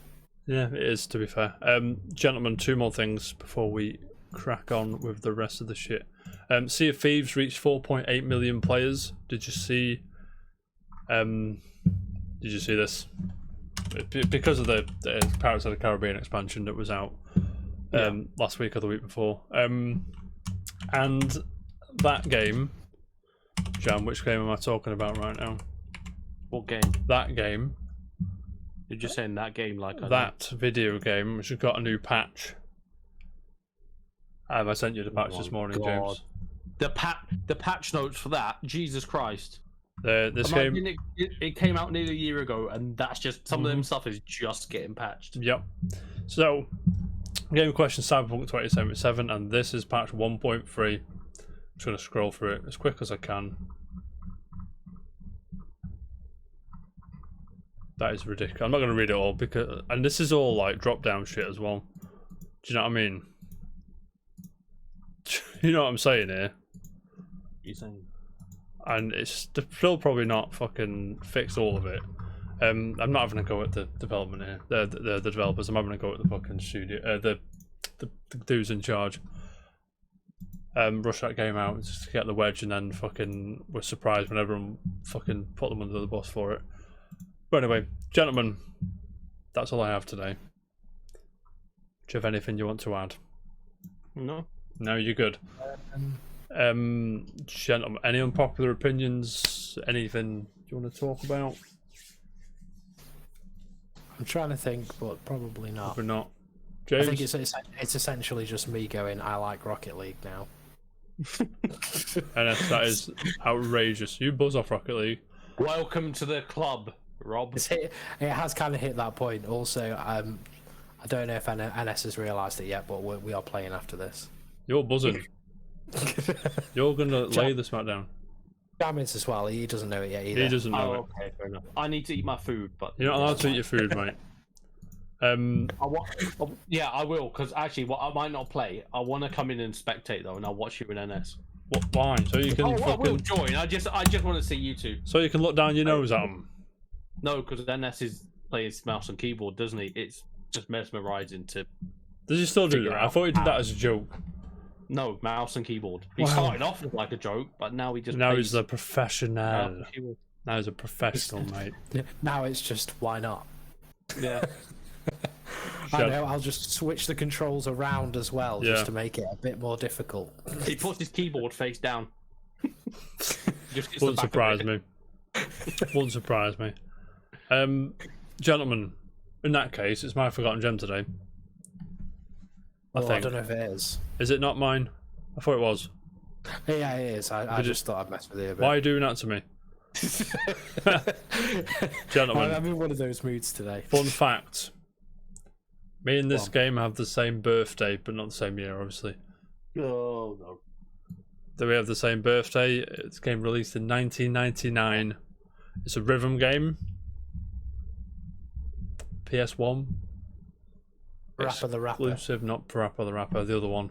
Yeah, it is, to be fair. Gentlemen, 2 more things before we crack on with the rest of the shit. Sea of Thieves reached 4.8 million players. Did you see this? Because of the Pirates of the Caribbean expansion that was out last week or the week before. And that game, Jam, which game am I talking about right now? What game? That game, You're just saying that game like that video game, which has got a new patch. I sent you the patch Oh this morning, God. James. The patch notes for that. Jesus Christ! This game. Imagine it came out nearly a year ago, and that's just some of them stuff is just getting patched. Yep. So, game question Cyberpunk 2077, and this is patch 1.3. I'm just going to scroll through it as quick as I can. That is ridiculous. I'm not going to read it all and this is all like drop down shit as well. Do you know what I mean? You know what I'm saying here? You saying? And it's still probably not fucking fixed all of it. I'm not having a go at the development here. The developers. I'm having a go at the fucking studio. The dudes in charge. Rushed that game out just to get the wedge, and then fucking was surprised when everyone fucking put them under the bus for it. But anyway, gentlemen, that's all I have today. Do you have anything you want to add? No. No, you're good. Gentlemen, any unpopular opinions? Anything you want to talk about? I'm trying to think, but probably not. Probably not. I James? think it's essentially just me going, I like Rocket League now. And that is outrageous. You buzz off Rocket League. Welcome to the club, Rob. It has kind of hit that point. Also, I don't know if NS has realised it yet, but we are playing after this. You're buzzing. You're going to lay the smackdown. Jammins as well. He doesn't know it yet either. He doesn't know it. Okay, fair enough. I need to eat my food, but You're not allowed to eat your food, mate. Yeah, I will, because actually, what I might not play. I want to come in and spectate though, and I'll watch you in NS. Why? So you can I will fucking... join. I just want to see you two. So you can look down your nose at them. No, because NS is playing mouse and keyboard, doesn't he? It's just mesmerizing to. Does he still do Figure that? I out thought he did that how. as a joke. No, mouse and keyboard. He Wow. started off as like a joke, but now he just. Now plays he's a professional. mouse and keyboard. Now he's a professional, mate. Now it's just, why not? Yeah. I know, I'll just switch the controls around as well, Yeah. just to make it a bit more difficult. He puts his keyboard face down. Just gets the Wouldn't back of surprise it. me. Wouldn't surprise me. Gentlemen, in that case, it's my forgotten gem today. I I think. don't know if it is. Is it not mine? I thought it was. Yeah, it is. I Did it- just thought I'd mess with you a bit. Why are you doing that to me? Gentlemen, I'm in one of those moods today. fun fact. Me and this Go on. game have the same birthday, but not the same year, obviously. Oh no. Do we have the same birthday? It's a game released in 1999. It's a rhythm game. PS1. Rapper the Rapper. Exclusive, not Parappa the Rapper, the other one.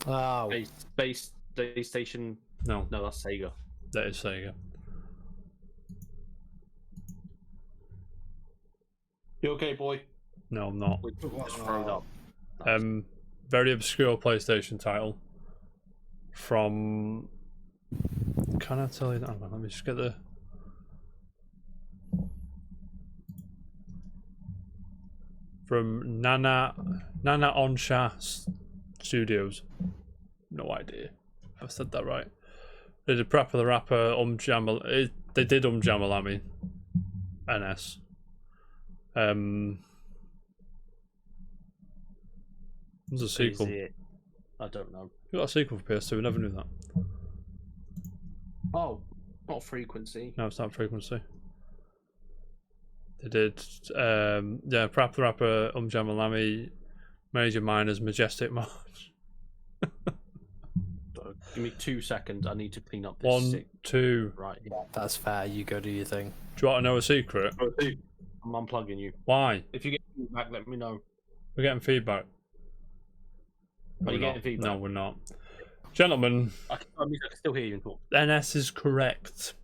Oh, Base PlayStation. No, No, that's Sega. that is Sega. You okay, boy? No, I'm not. We just thrown up. Very obscure PlayStation title. From... Can I tell you that? Hang on, let me just get the... From Nana Onsha Studios. No idea if I said that right. They did Parappa the Rapper, they did Jamalami. NS. There's a sequel. Is it? I don't know. You got a sequel for PS2, we never knew that. Oh, not frequency. No, it's not Frequency. They did, Parappa the Rapper, Jamalami, Major Minors, Majestic March. Give me 2 seconds. I need to clean up this. 1, sick 2. right here. that's fair. You go do your thing. Do you want to know a secret? I'm unplugging you. Why? If you get feedback, let me know. We're getting feedback. Are you We're getting not. feedback? No, we're not. Gentlemen, I can still hear you and talk. NS is correct.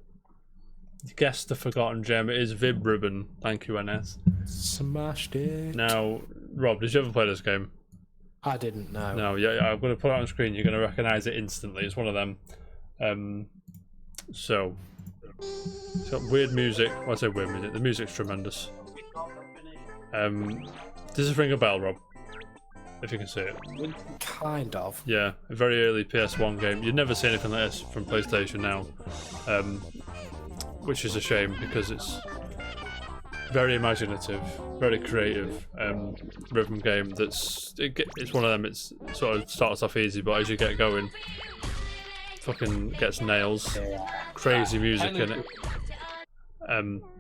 You guessed the forgotten gem. It is Vib Ribbon. Thank you, NS. Smashed it. Now, Rob, did you ever play this game? I didn't know. No, yeah, I'm going to put it on screen. You're going to recognise it instantly. It's one of them. So, it's got weird music. Well, I say weird music. The music's tremendous. Does it ring a bell, Rob? If you can see it. Kind of. Yeah, a very early PS1 game. You'd never see anything like this from PlayStation now, which is a shame because it's very imaginative, very creative rhythm game. It's one of them. It's sort of starts off easy, but as you get going, fucking gets nails. Crazy music in it.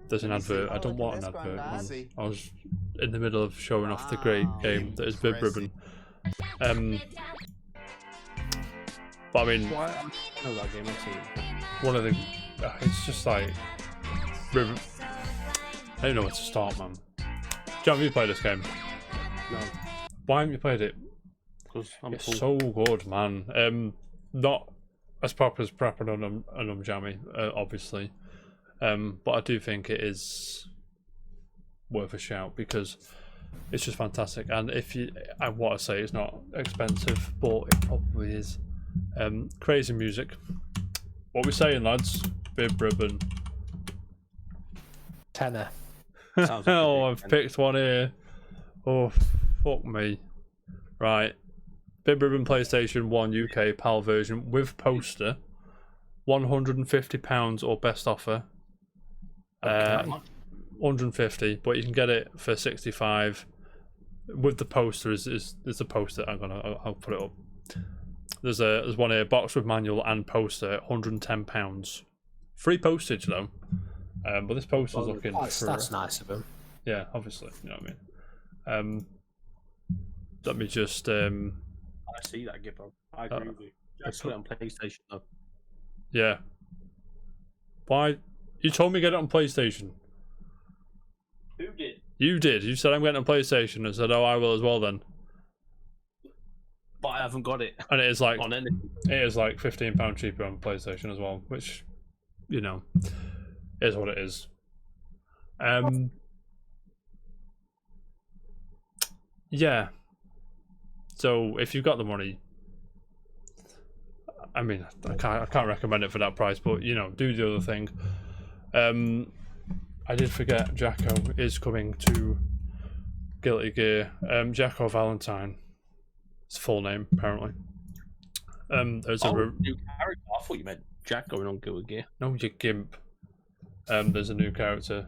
There's an advert. I don't want an advert. Man. I was in the middle of showing off the great game that is Vib Ribbon. But I mean, I know that game. I've seen it. one of the, it's just like, Ribbon. I don't know where to start, man. John, have you played this game? No, Why haven't you played it? because I'm It's cool. so good, man. Not as proper as Parappa and Jammy, obviously. But I do think it is worth a shout because it's just fantastic. And I want to say it's not expensive, but it probably is. Crazy music. What we saying, lads? Vib Ribbon. Tenner. Sounds like a Oh, big I've ten. picked one here. Oh, fuck me. Right. Bib Ribbon PlayStation 1 UK PAL version with poster. £150 or best offer. Okay. 150, but you can get it for 65. With the poster is the poster. I'll put it up. There's one here, box with manual and poster, £110. Free postage though. But this poster's looking That's nice of him. yeah, obviously, you know what I mean. Let me just I see that, Gibbo. I agree with you. Just put it on PlayStation though. yeah. Why? You told me to get it on PlayStation. Who did? You did. You said I'm getting a PlayStation. I said, oh, I will as well then. But I haven't got it And it is like on anything. it is like £15 cheaper on PlayStation as well, which, you know, is what it is. Yeah. So if you've got the money, I mean, I can't recommend it for that price, but you know, do the other thing. I did forget Jacko is coming to Guilty Gear. Jacko Valentine. It's full name apparently. There's a new character. I thought you meant Jack going on Guilty Gear. no, you gimp. There's a new character.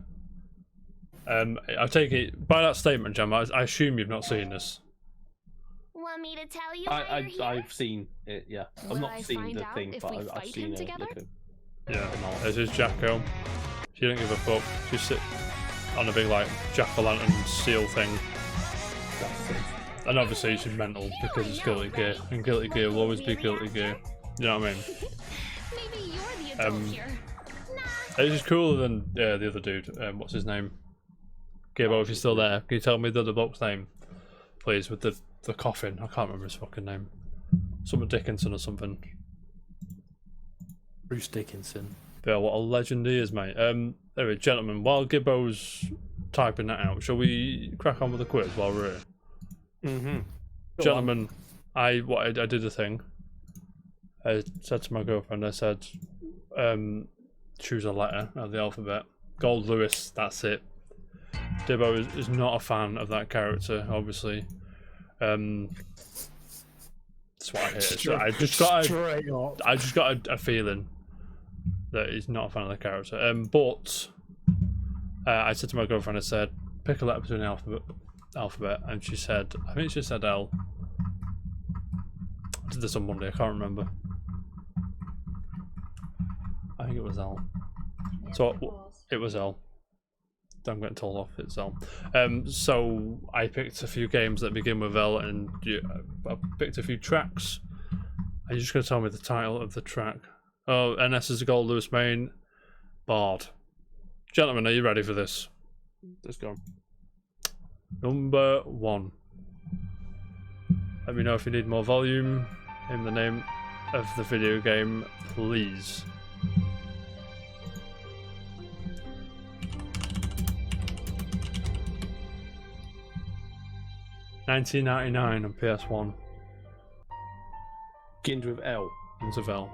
I take it by that statement, Jam. I assume you've not seen this. Want me to tell you why you're here? I've seen it. Yeah, I've Will not I seen find the out thing, if but we I've fight seen him it. together? Yeah, this is Jacko. She didn't give a fuck. She sit on a big like jack-o'-lantern seal thing. And obviously she's mental because it's Guilty Gear, and Guilty Gear will always be Guilty Gear. You know what I mean? Maybe you're the adult here. It's just cooler than the other dude. What's his name? Gibbo, if you're still there, can you tell me the other bloke's name, please? With the coffin, I can't remember his fucking name. Something Dickinson or something. Bruce Dickinson. Yeah, what a legend he is, mate. Anyway, gentlemen, while Gibbo's typing that out, shall we crack on with the quiz while we're here? Mm-hmm. Gentlemen, I did a thing. I said to my girlfriend, I said, choose a letter of the alphabet. Gold Lewis, that's it. Dibbo is not a fan of that character, obviously. That's what I hear. So I just got a feeling that he's not a fan of the character. But I said to my girlfriend, I said, pick a letter between the alphabet, and she said, I think she said L. I did this on Monday, I can't remember. I think it was L. So it was L. I'm getting told off, it's L. So I picked a few games that begin with L, and I picked a few tracks. Are you just going to tell me the title of the track? Oh, NS is a Gold Lewis main. Bard. Gentlemen, are you ready for this? Let's go. Number 1. Let me know if you need more volume. Name the name of the video game, please. $19.99 on PS1. Begins with L. Into Vel.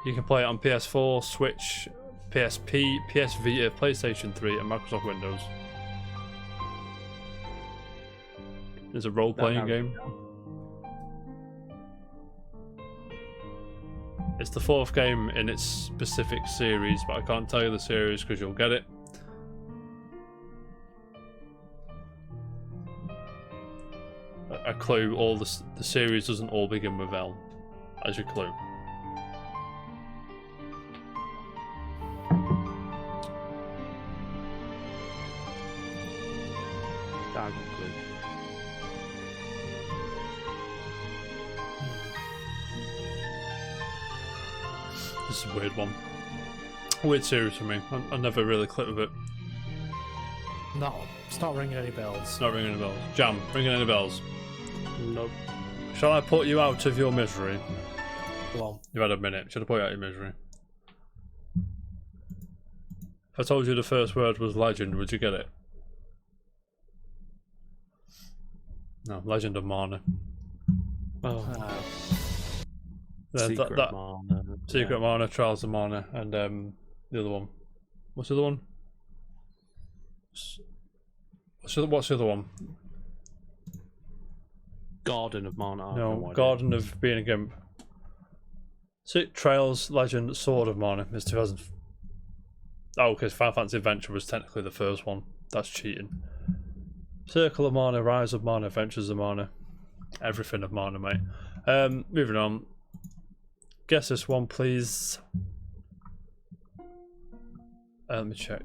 You can play it on PS4, Switch, PSP, PS Vita, PlayStation 3, and Microsoft Windows. It's a role-playing game. It's the 4th game in its specific series, but I can't tell you the series because you'll get it. A clue, all the series doesn't all begin with L, as your clue. Diagonal clue. This is a weird one. Weird series for me. I never really clicked with it. No, it's not ringing any bells. It's not ringing any bells. Jam, ringing any bells? Nope. Shall I put you out of your misery? Go on. You've had a minute. Should I put you out of your misery? If I told you the first word was legend, would you get it? No, Legend of Mana. Oh. Secret Mana. Secret Mana, Trials of Mana, and the other one. What's the other one? So what's the other one? Garden of Mana. I have No, idea. Garden of Being a Gimp. Trails Legend Sword of Mana is 2000. Oh, because Final Fantasy Adventure was technically the first one. That's cheating. Circle of Mana, Rise of Mana, Adventures of Mana. Everything of Mana, mate. Moving on. Guess this one, please. Let me check.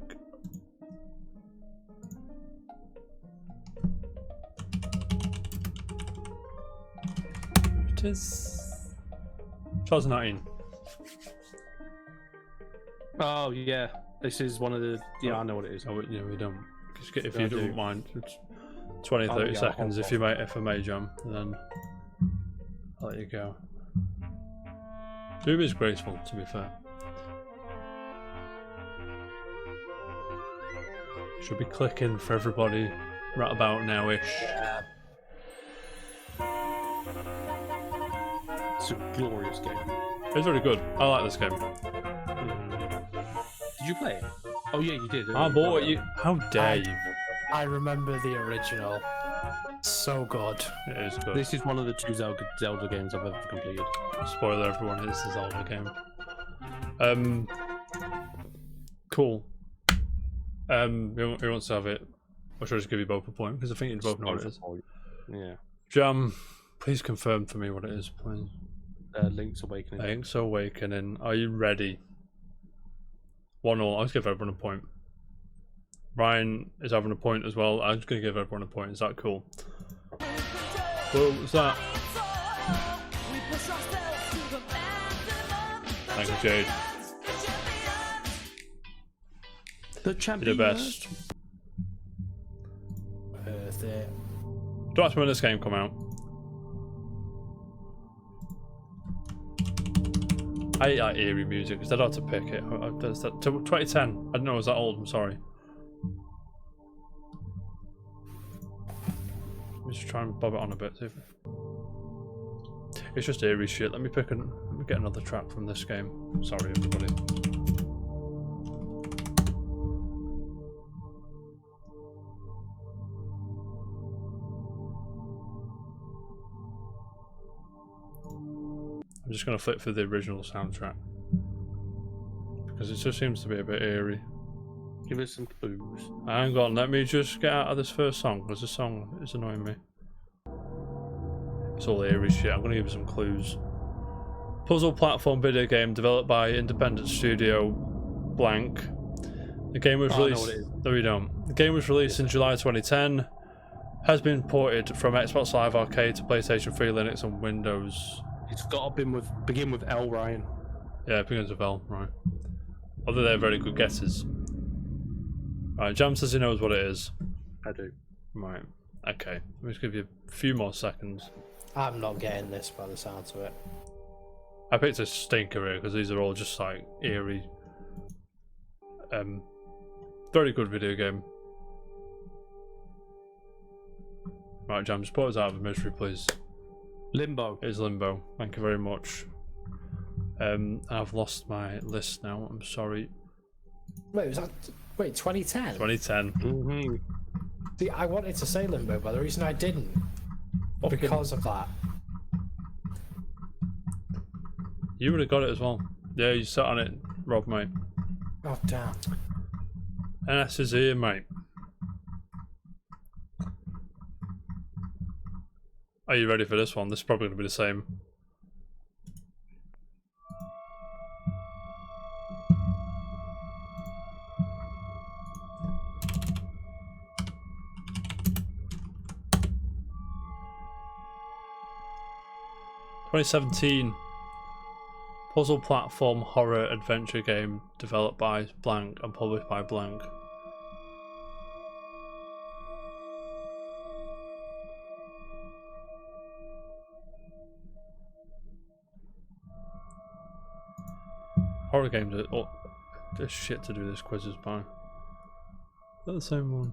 It is 2019. Oh yeah, this is one of the. Yeah, I know what it is. Oh, yeah, we don't. If Yeah, you I do. don't mind, it's 20, 30 yeah, seconds. hold If you may, if I may, Jam, and then I'll let you go. Doom is graceful, to be fair. Should be clicking for everybody right about now-ish. It's a glorious game. It's really good. I like this game. Did you play it? Oh yeah, you did. I bought you. How dare you? I remember the original. So good. It is good. This is one of the 2 Zelda games I've ever completed. Spoiler, everyone, it's a Zelda game. Cool. Who wants to have it? Or should I just give you both a point? Because I think you both know what it is. Yeah. Jam, please confirm for me what it is, please. Link's Awakening. Link's Awakening. Are you ready? 1-1. I'll just give everyone a point. Ryan is having a point as well. I'm just going to give everyone a point. Is that cool? What was that? Thank you, Jade. The You're champion. the best. Worth it. Don't ask me when this game come out. I hate that eerie music because I don't have to pick it. 2010. I don't know, it was that old. I'm sorry. Let me just try and bob it on a bit. See if... It's just eerie shit. Let me get another track from this game. Sorry, everybody. I'm just going to flip through the original soundtrack because it just seems to be a bit eerie. Give us some clues. Hang on, let me just get out of this first song because this song is annoying me. It's all eerie shit. I'm going to give you some clues. Puzzle platform video game developed by independent studio blank. The game was released. I know what it is. No, you don't. The game was released in July 2010. Has been ported from Xbox Live Arcade to PlayStation 3, Linux, and Windows. It's got to begin with L, Ryan. Yeah, it begins with L, right. Although they're very good guesses. Right, Jam says he knows what it is. I do. Right, okay. Let me just give you a few more seconds. I'm not getting this by the sounds of it. I picked a stinker here because these are all just like eerie. Very good video game. Right, Jam, just put us out of misery, please. Limbo. It is Limbo. Thank you very much. I've lost my list now. I'm sorry. Wait, was that 2010? 2010. Mm-hmm. See, I wanted to say Limbo, but the reason I didn't Fucking- because of that. You would have got it as well. Yeah, you sat on it, Rob, mate. Oh damn! NS is here, mate. Are you ready for this one? This is probably going to be the same. "2017 puzzle platform horror adventure game developed by blank and published by blank." Horror games are oh, there's shit to do this quizzes by. Is that the same one?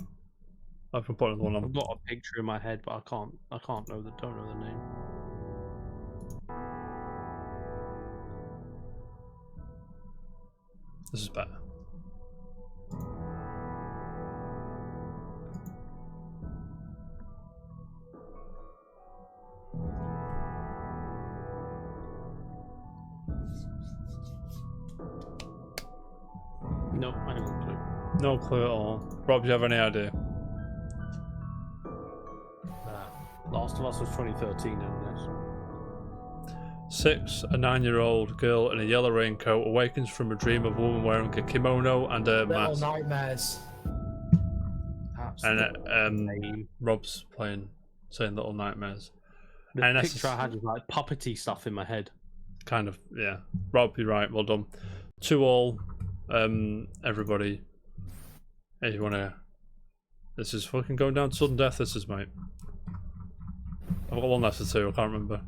I've been putting the one on. I've got a picture in my head, but I don't know the name. This is better. Nope, I haven't got a clue. No clue at all. Rob, do you have any idea? Last of Us was 2013, and 6. A 9-year-old girl in a yellow raincoat awakens from a dream of a woman wearing a kimono and a Little mask. Nightmares. And Rob's saying Little Nightmares. the And picture I had was like puppety stuff in my head. Kind of, yeah. Rob, you're right. Well done. 2-2. Everybody. Hey, you wanna? This is fucking going down to sudden death. This is, mate. I've got one left or two. I can't remember.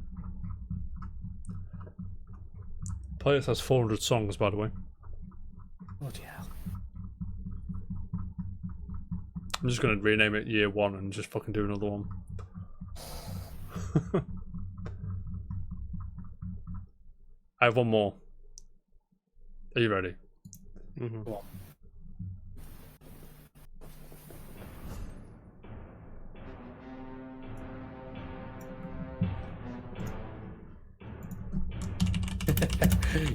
Playlist has 400 songs, by the way. Bloody hell. I'm just gonna rename it Year 1 and just fucking do another one. I have one more. Are you ready? Mm-hmm. Go on.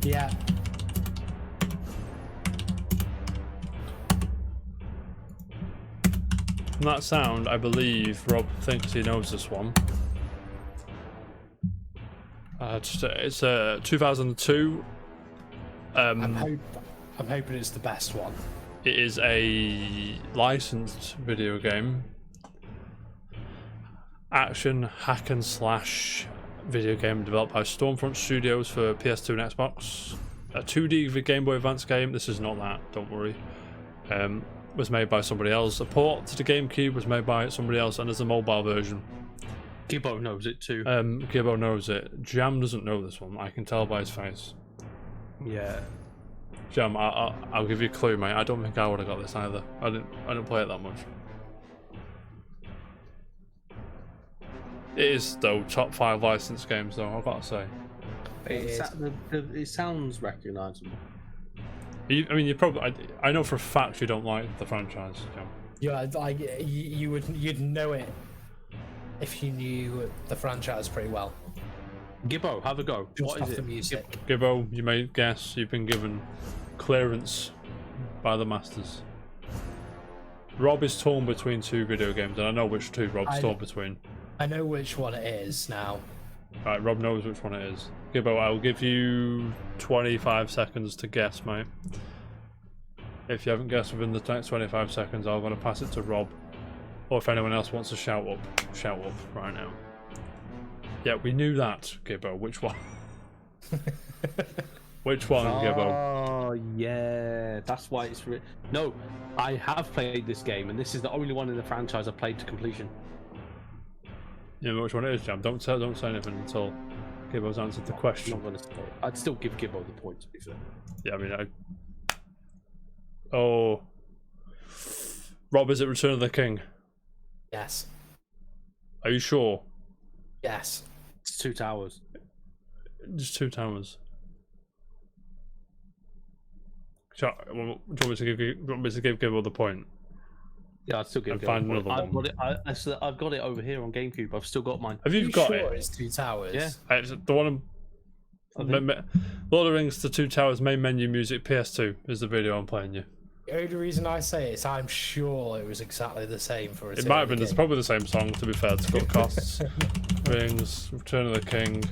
Yeah. From that sound, I believe Rob thinks he knows this one. It's 2002. I'm hoping it's the best one. It is a licensed video game. Action hack and slash video game developed by Stormfront Studios for PS2 and Xbox. A 2D Game Boy Advance game. This is not that, don't worry. Was made by somebody else. A port to the GameCube was made by somebody else, and there's a mobile version. Gibbo knows it too. Gibbo knows it. Jam doesn't know this one. I can tell by his face. Yeah. Jam, I'll give you a clue, mate. I don't think I would have got this either. I didn't play it that much. It is though top 5 licensed games though. I've got to say. It sounds recognisable. I mean, you probably. I know for a fact you don't like the franchise, Jam. Yeah, like you'd know it if you knew the franchise pretty well. Gibbo, have a go. Just What off is the it? music. Gibbo, you may guess. You've been given clearance by the masters. Rob is torn between 2 video games, and I know which 2 Rob's torn between. I know which one it is now. Right, Rob knows which one it is. Gibbo, I'll give you 25 seconds to guess, mate. If you haven't guessed within the next 25 seconds, I'm going to pass it to Rob. Or if anyone else wants to shout up right now. Yeah, we knew that, Gibbo. Which one? Which one, Gibbo? Oh, yeah. That's why it's... No, I have played this game, and this is the only one in the franchise I've played to completion. You know which one it is, Jam. Don't say anything until Gibbo's answered the question. I'm not gonna say it. I'd still give Gibbo the point, to be fair. Yeah, I mean, Oh. Rob, is it Return of the King? Yes. Are you sure? Yes. It's 2 towers. Just 2 towers. Do you want me to give Gibbo the point? Yeah, I'd still give And Gibbo find the point. another I've got it. I've got it over here on GameCube. I've still got mine. Have you You got sure it? it's 2 towers? Yeah. It's the one Lord of the Rings, The 2 Towers, main menu music, PS2 is the video I'm playing you. The only reason I say it is I'm sure it was exactly the same for It might have been. It's probably the same song, to be fair, to cut costs. Rings, Return of the King,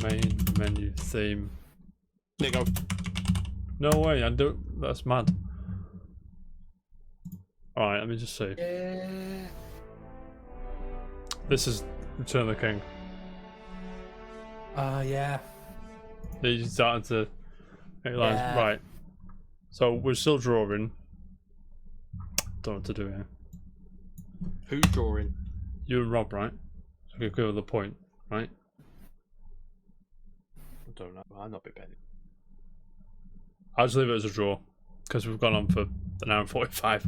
main menu theme. There you go. No way, that's mad. Alright, let me just see. Yeah. This is Return of the King. Yeah. You started to make lines. Yeah. Right. So we're still drawing. Don't know what to do here. Who's drawing? You and Rob, right? So we go with the point, right? I don't know. I'm not big betting. I'll just leave it as a draw because we've gone on for an hour and 45.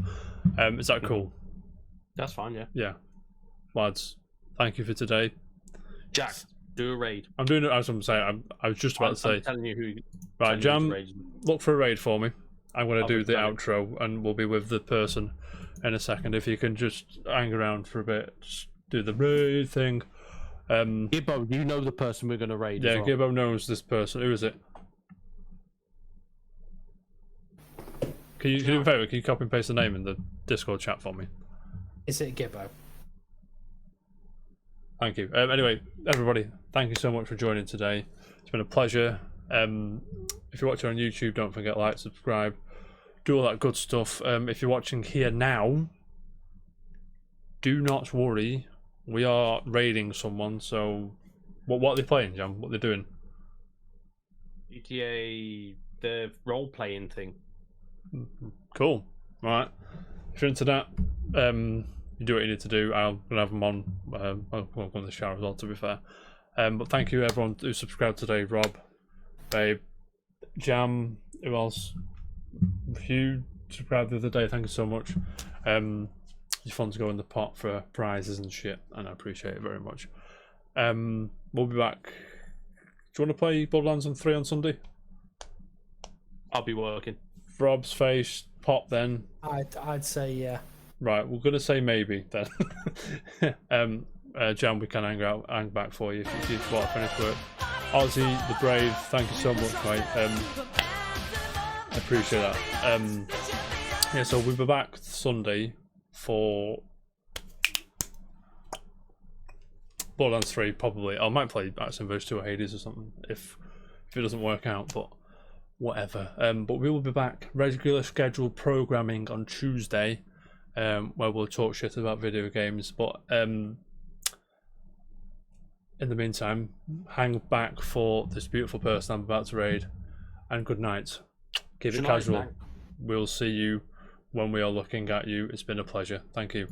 Is that cool? That's fine, yeah. Yeah. Lads, thank you for today. Jack, do a raid. I'm doing it as I'm saying. I was just about to say. I'm telling you who. Right, Jam, look for a raid for me. I'm going to do the done it. outro and we'll be with the person in a second. If you can just hang around for a bit, just do the raid thing. Gibbo, you know the person we're going to raid. Yeah, as well. Gibbo knows this person. Who is it? Can you do me a favour? Can you copy and paste the name in the Discord chat for me? Is it Gibbo? Thank you. Anyway, everybody, thank you so much for joining today. It's been a pleasure. If you're watching on YouTube, don't forget like, subscribe, do all that good stuff. If you're watching here now, do not worry. We are raiding someone. So, what are they playing, Jam? What are they doing? GTA, the role-playing thing. Cool. Right. If you're into that, you do what you need to do. I'm gonna have them on. I'll go in the shower as well, to be fair. But thank you everyone who subscribed today. Rob, Babe, Jam, who else? You subscribed the other day. Thank you so much. It's fun to go in the pot for prizes and shit, and I appreciate it very much. We'll be back. Do you want to play Borderlands 3 on Sunday? I'll be working. Rob's face, pop then. I'd say yeah. Right, we're gonna say maybe then. Jan, we can hang back for you if you want to finish work. Ozzy, the Brave, thank you so much, mate. I appreciate that. Yeah, so we'll be back Sunday for Borderlands 3, probably. I might play Action vs 2 or Hades or something if it doesn't work out, but whatever. But we will be back regular scheduled programming on Tuesday, where we'll talk shit about video games. But in the meantime, hang back for this beautiful person I'm about to raid, and good night. Keep it casual. We'll see you when we are looking at you. It's been a pleasure. Thank you.